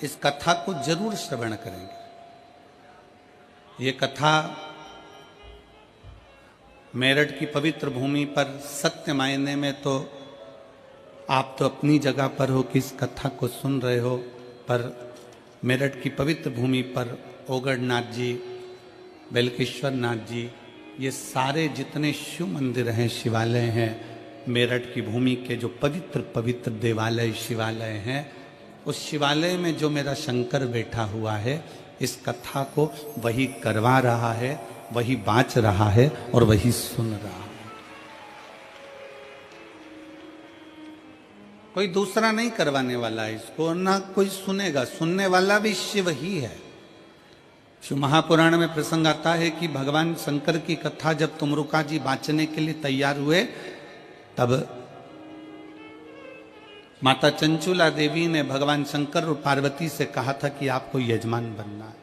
S1: इस कथा को जरूर श्रवण करेंगे। ये कथा मेरठ की पवित्र भूमि पर सत्य मायने में तो आप तो अपनी जगह पर हो कि इस कथा को सुन रहे हो, पर मेरठ की पवित्र भूमि पर ओगढ़नाथ जी, बेलकेश्वर नाथ जी, ये सारे जितने शिव मंदिर हैं, शिवालय हैं, मेरठ की भूमि के जो पवित्र पवित्र देवालय शिवालय हैं, उस शिवालय में जो मेरा शंकर बैठा हुआ है, इस कथा को वही करवा रहा है, वही बाँच रहा है और वही सुन रहा है। कोई दूसरा नहीं करवाने वाला है इसको, ना कोई सुनेगा। सुनने वाला भी शिव ही है। शिव महापुराण में प्रसंग आता है कि भगवान शंकर की कथा जब तुमरुका जी बाँचने के लिए तैयार हुए, तब माता चंचुला देवी ने भगवान शंकर और पार्वती से कहा था कि आपको यजमान बनना है।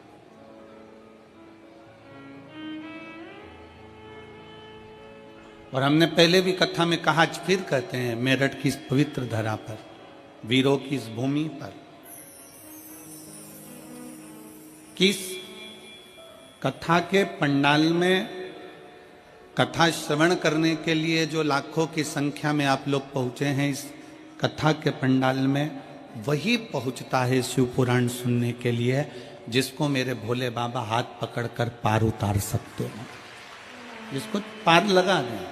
S1: और हमने पहले भी कथा में कहा, आज फिर कहते हैं, मेरठ की इस पवित्र धरा पर, वीरों की इस भूमि पर, किस कथा के पंडाल में कथा श्रवण करने के लिए जो लाखों की संख्या में आप लोग पहुंचे हैं इस कथा के पंडाल में, वही पहुंचता है शिव पुराण सुनने के लिए जिसको मेरे भोले बाबा हाथ पकड़कर पार उतार सकते हैं, जिसको पार लगा दें।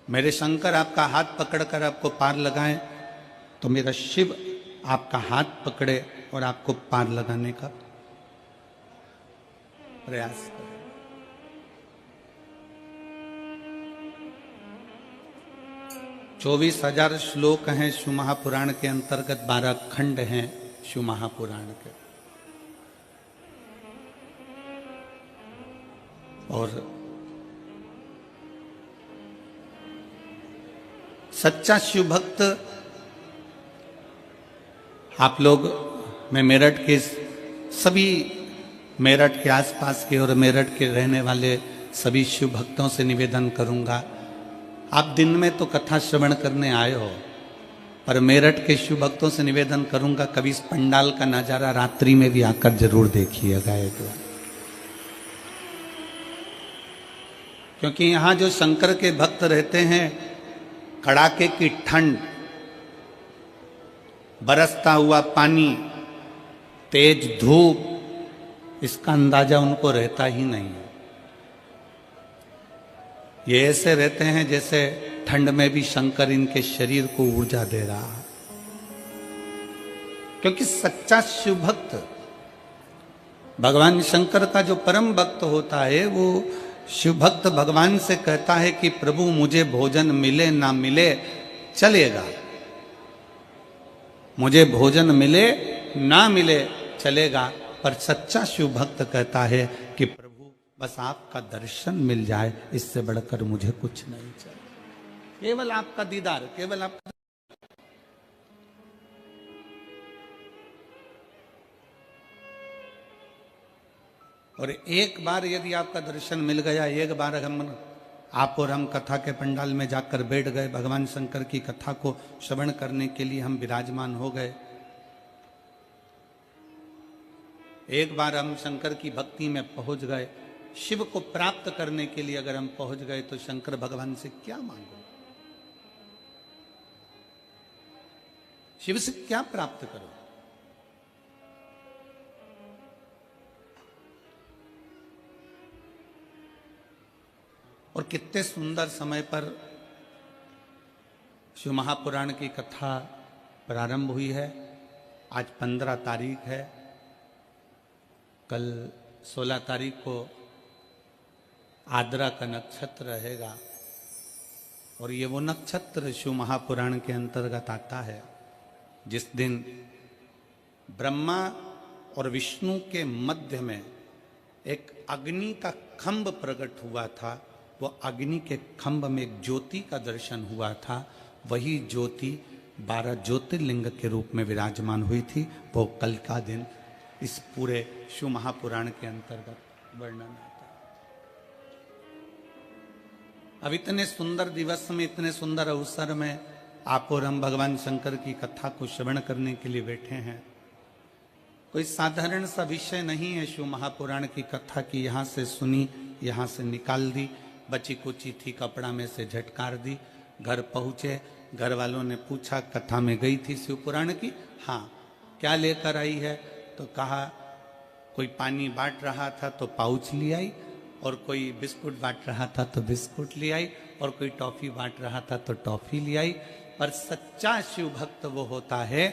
S1: मेरे शंकर आपका हाथ पकड़कर आपको पार लगाएं तो मेरा शिव आपका हाथ पकड़े और आपको पार लगाने का प्रयास करें। 24,000 श्लोक हैं शिव महापुराण के अंतर्गत, 12 खंड हैं शिव महापुराण के, और सच्चा शिव भक्त आप लोग, मैं मेरठ के सभी, मेरठ के आसपास के और मेरठ के रहने वाले सभी शिव भक्तों से निवेदन करूंगा, आप दिन में तो कथा श्रवण करने आए हो, पर मेरठ के शिव भक्तों से निवेदन करूंगा कभी इस पंडाल का नजारा रात्रि में भी आकर जरूर देखिएगा एक बार, क्योंकि यहां जो शंकर के भक्त रहते हैं, कड़ाके की ठंड, बरसता हुआ पानी, तेज धूप, इसका अंदाजा उनको रहता ही नहीं है। ये ऐसे रहते हैं जैसे ठंड में भी शंकर इनके शरीर को ऊर्जा दे रहा है, क्योंकि सच्चा शिव भक्त, भगवान शंकर का जो परम भक्त होता है, वो शिव भक्त भगवान से कहता है कि प्रभु मुझे भोजन मिले ना मिले चलेगा, मुझे भोजन मिले ना मिले चलेगा, पर सच्चा शिव भक्त कहता है कि प्रभु बस आपका दर्शन मिल जाए, इससे बढ़कर मुझे कुछ नहीं चाहिए, केवल आपका दीदार, केवल आपका। और एक बार यदि आपका दर्शन मिल गया, एक बार आप और हम कथा के पंडाल में जाकर बैठ गए, भगवान शंकर की कथा को श्रवण करने के लिए हम विराजमान हो गए, एक बार हम शंकर की भक्ति में पहुंच गए, शिव को प्राप्त करने के लिए अगर हम पहुंच गए तो शंकर भगवान से क्या मांगो, शिव से क्या प्राप्त करो। और कितने सुंदर समय पर शिव महापुराण की कथा प्रारंभ हुई है। आज 15 तारीख है, कल 16 तारीख को आद्रा का नक्षत्र रहेगा, और ये वो नक्षत्र शिव महापुराण के अंतर्गत आता है जिस दिन ब्रह्मा और विष्णु के मध्य में एक अग्नि का खंभ प्रकट हुआ था, वो अग्नि के खंभ में एक ज्योति का दर्शन हुआ था, वही ज्योति 12 ज्योतिर्लिंग के रूप में विराजमान हुई थी। वो कल का दिन इस पूरे शिव महापुराण के अंतर्गत वर्णन आता है। अब इतने सुंदर दिवस में, इतने सुंदर अवसर में आप और हम भगवान शंकर की कथा को श्रवण करने के लिए बैठे हैं। कोई साधारण सा विषय नहीं है शिव महापुराण की कथा की, यहाँ से सुनी, यहाँ से निकाल दी, बची कुची थी कपड़ा में से झटकार दी, घर पहुंचे, घर वालों ने पूछा कथा में गई थी शिव पुराण की, हाँ, क्या लेकर आई है, तो कहा कोई पानी बांट रहा था तो पाउच ले आई, और कोई बिस्कुट बांट रहा था तो बिस्कुट ले आई, और कोई टॉफी बांट रहा था तो टॉफी ले आई। पर सच्चा शिव भक्त वो होता है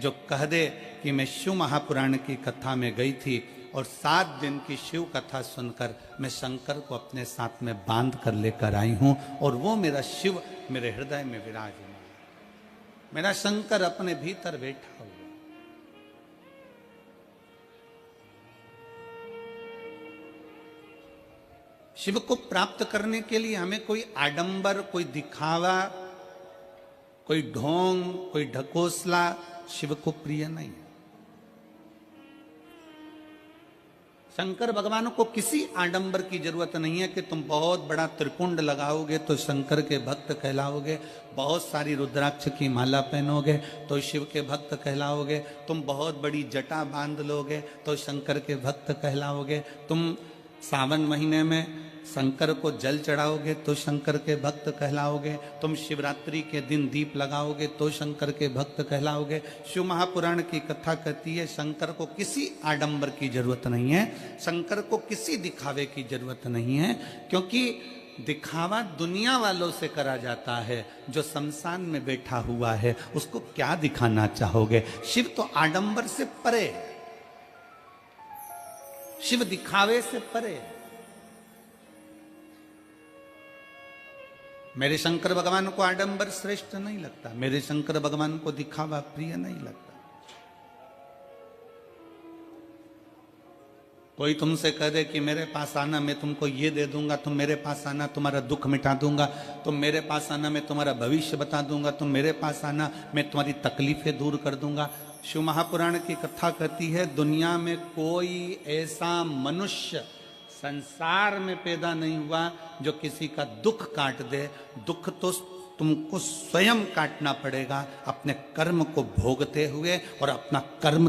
S1: जो कह दे कि मैं शिव महापुराण की कथा में गई थी और 7 दिन की शिव कथा सुनकर मैं शंकर को अपने साथ में बांध कर लेकर आई हूं, और वो मेरा शिव मेरे हृदय में विराजमान, मेरा शंकर अपने भीतर बैठा हुआ। शिव को प्राप्त करने के लिए हमें कोई आडंबर, कोई दिखावा, कोई ढोंग, कोई ढकोसला शिव को प्रिय नहीं है। शंकर भगवान को किसी आडंबर की जरूरत नहीं है कि तुम बहुत बड़ा त्रिपुंड लगाओगे तो शंकर के भक्त कहलाओगे, बहुत सारी रुद्राक्ष की माला पहनोगे तो शिव के भक्त कहलाओगे, तुम बहुत बड़ी जटा बांध लोगे तो शंकर के भक्त कहलाओगे, तुम सावन महीने में शंकर को जल चढ़ाओगे तो शंकर के भक्त कहलाओगे, तुम शिवरात्रि के दिन दीप लगाओगे तो शंकर के भक्त कहलाओगे। शिव महापुराण की कथा कहती है शंकर को किसी आडंबर की जरूरत नहीं है, शंकर को किसी दिखावे की जरूरत नहीं है, क्योंकि दिखावा दुनिया वालों से करा जाता है। जो शमशान में बैठा हुआ है उसको क्या दिखाना चाहोगे? शिव तो आडंबर से परे, शिव दिखावे से परे। मेरे शंकर भगवान को आडंबर श्रेष्ठ नहीं लगता, मेरे शंकर भगवान को दिखावा प्रिय नहीं लगता। कोई तुमसे कह दे कि मेरे पास आना मैं तुमको ये दे दूंगा, तुम मेरे पास आना तुम्हारा दुख मिटा दूंगा, तुम मेरे पास आना मैं तुम्हारा भविष्य बता दूंगा, तुम मेरे पास आना मैं तुम्हारी तकलीफें दूर कर दूंगा। शिव महापुराण की कथा कहती है दुनिया में कोई ऐसा मनुष्य संसार में पैदा नहीं हुआ जो किसी का दुख काट दे। दुख तो तुमको स्वयं काटना पड़ेगा अपने कर्म को भोगते हुए, और अपना कर्म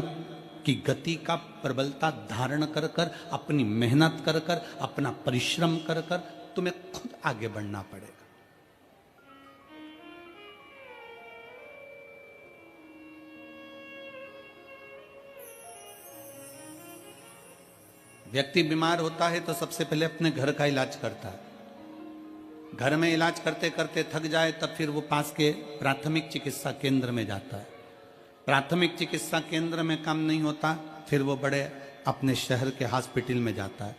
S1: की गति का प्रबलता धारण कर कर, अपनी मेहनत कर कर, अपना परिश्रम कर कर तुम्हें खुद आगे बढ़ना पड़ेगा। व्यक्ति बीमार होता है तो सबसे पहले अपने घर का इलाज करता है, घर में इलाज करते करते थक जाए तब फिर वो पास के प्राथमिक चिकित्सा केंद्र में जाता है, प्राथमिक चिकित्सा केंद्र में काम नहीं होता फिर वो बड़े अपने शहर के हॉस्पिटल में जाता है,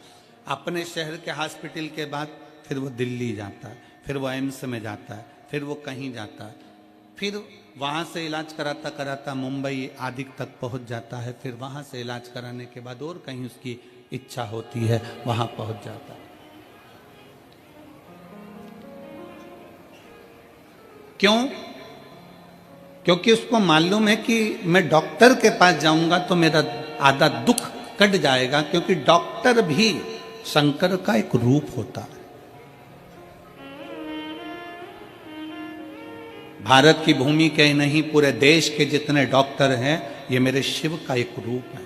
S1: अपने शहर के हॉस्पिटल के बाद फिर वो दिल्ली जाता है, फिर वो एम्स में जाता है, फिर वो कहीं जाता है, फिर वहाँ से इलाज कराता कराता मुंबई आदि तक पहुँच जाता है, फिर वहाँ से इलाज कराने के बाद और कहीं उसकी इच्छा होती है वहाँ पहुँच जाता है। क्यों? क्योंकि उसको मालूम है कि मैं डॉक्टर के पास जाऊंगा तो मेरा आधा दुख कट जाएगा, क्योंकि डॉक्टर भी शंकर का एक रूप होता है। भारत की भूमि के नहीं पूरे देश के जितने डॉक्टर हैं ये मेरे शिव का एक रूप है।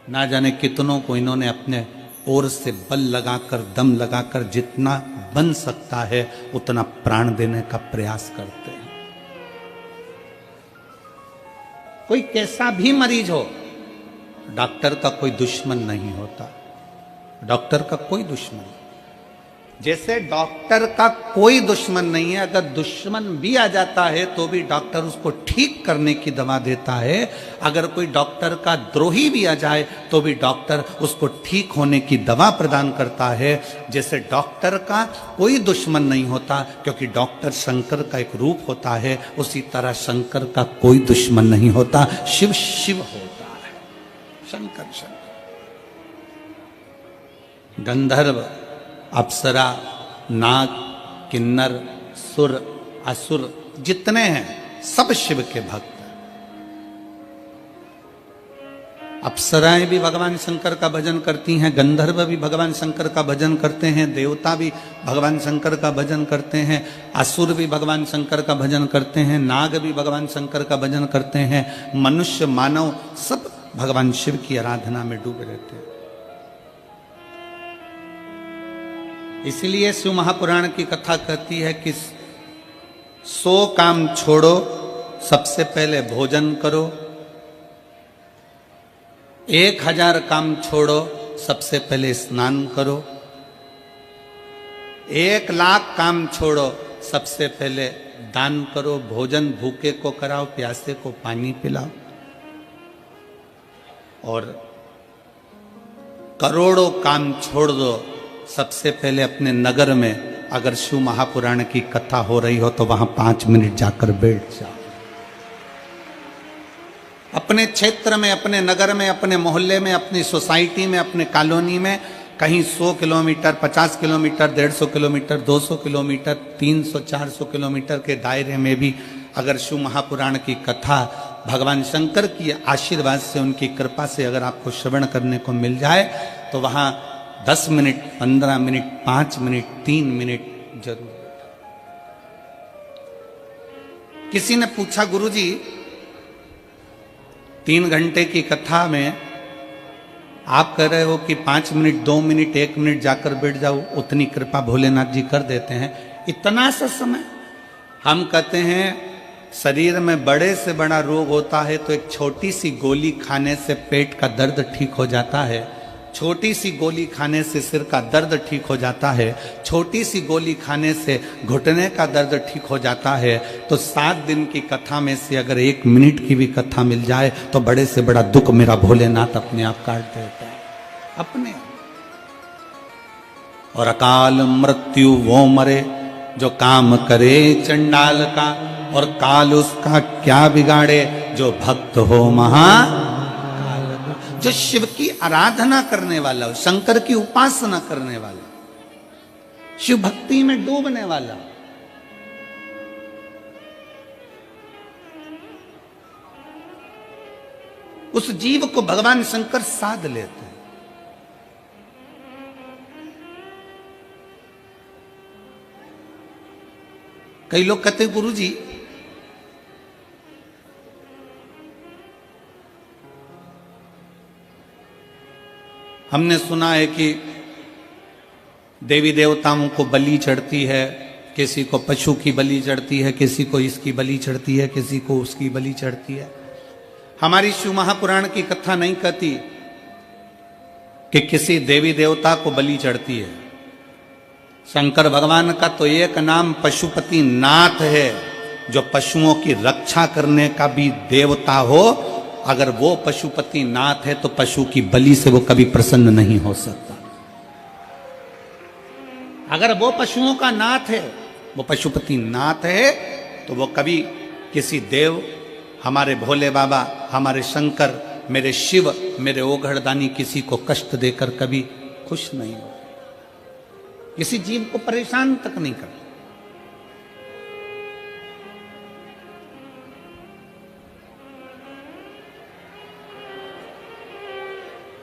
S1: ना जाने कितनों को इन्होंने अपने ओर से बल लगाकर दम लगाकर जितना बन सकता है उतना प्राण देने का प्रयास करते हैं। कोई कैसा भी मरीज हो डॉक्टर का कोई दुश्मन नहीं होता, डॉक्टर का कोई दुश्मन, जैसे डॉक्टर का कोई दुश्मन नहीं है, अगर दुश्मन भी आ जाता है तो भी डॉक्टर उसको ठीक करने की दवा देता है। अगर कोई डॉक्टर का द्रोही भी आ जाए तो भी डॉक्टर उसको ठीक होने की दवा प्रदान करता है। जैसे डॉक्टर का कोई दुश्मन नहीं होता क्योंकि डॉक्टर शंकर का एक रूप होता है, उसी तरह शंकर का कोई दुश्मन नहीं होता, शिव शिव होता है, शंकर शंकर। गंधर्व, अप्सरा, नाग, किन्नर, सुर, असुर जितने हैं सब शिव के भक्त हैं। अप्सराएं भी भगवान शंकर का भजन करती हैं, गंधर्व भी भगवान शंकर का भजन करते हैं, देवता भी भगवान शंकर का भजन करते हैं, असुर भी भगवान शंकर का भजन करते हैं, नाग भी भगवान शंकर का भजन करते हैं, मनुष्य मानव सब भगवान शिव की आराधना में डूबे रहते हैं। इसलिए शिव महापुराण की कथा कहती है कि 100 काम छोड़ो, सबसे पहले भोजन करो, 1000 काम छोड़ो, सबसे पहले स्नान करो, 1,00,000 काम छोड़ो, सबसे पहले दान करो, भोजन भूखे को कराओ, प्यासे को पानी पिलाओ, और करोड़ों काम छोड़ दो, सबसे पहले अपने नगर में अगर शिव महापुराण की कथा हो रही हो तो वहां 5 मिनट जाकर बैठ जाओ। अपने क्षेत्र में, अपने नगर में, अपने मोहल्ले में, अपनी सोसाइटी में, अपने कॉलोनी में कहीं 100 kilometre, 50 kilometre, 150 kilometre, 200 kilometre, 300, 400 kilometre के दायरे में भी अगर शिव महापुराण की कथा भगवान शंकर की आशीर्वाद से, उनकी कृपा से अगर आपको श्रवण करने को मिल जाए तो वहां 10 मिनट, 15 मिनट, 5 मिनट, 3 मिनट जरूर। किसी ने पूछा, गुरुजी 3 घंटे की कथा में आप कह रहे हो कि 5 मिनट, 2 मिनट, 1 मिनट जाकर बैठ जाओ, उतनी कृपा भोलेनाथ जी कर देते हैं, इतना सा समय? हम कहते हैं शरीर में बड़े से बड़ा रोग होता है तो एक छोटी सी गोली खाने से पेट का दर्द ठीक हो जाता है, छोटी सी गोली खाने से सिर का दर्द ठीक हो जाता है, छोटी सी गोली खाने से घुटने का दर्द ठीक हो जाता है। तो 7 दिन की कथा में से अगर 1 मिनट की भी कथा मिल जाए तो बड़े से बड़ा दुख मेरा भोलेनाथ अपने आप काट देता है, अपने। और अकाल मृत्यु वो मरे जो काम करे चंडाल का, और काल उसका क्या बिगाड़े जो भक्त हो महाकाल का। जो शिव की आराधना करने वाला हो, शंकर की उपासना करने वाला, शिव भक्ति में डूबने वाला, उस जीव को भगवान शंकर साध लेते हैं। कई लोग कहते हैं गुरुजी हमने सुना है कि देवी देवताओं को बलि चढ़ती है, किसी को पशु की बलि चढ़ती है, किसी को इसकी बलि चढ़ती है, किसी को उसकी बलि चढ़ती है। हमारी शिव महापुराण की कथा नहीं कहती कि किसी देवी देवता को बलि चढ़ती है। शंकर भगवान का तो एक नाम पशुपति नाथ है, जो पशुओं की रक्षा करने का भी देवता हो। अगर वो पशुपति नाथ है तो पशु की बलि से वो कभी प्रसन्न नहीं हो सकता। अगर वो पशुओं का नाथ है, वो पशुपति नाथ है, तो वो कभी किसी देव, हमारे भोले बाबा, हमारे शंकर, मेरे शिव, मेरे ओघड़दानी किसी को कष्ट देकर कभी खुश नहीं हो, किसी जीव को परेशान तक नहीं करता।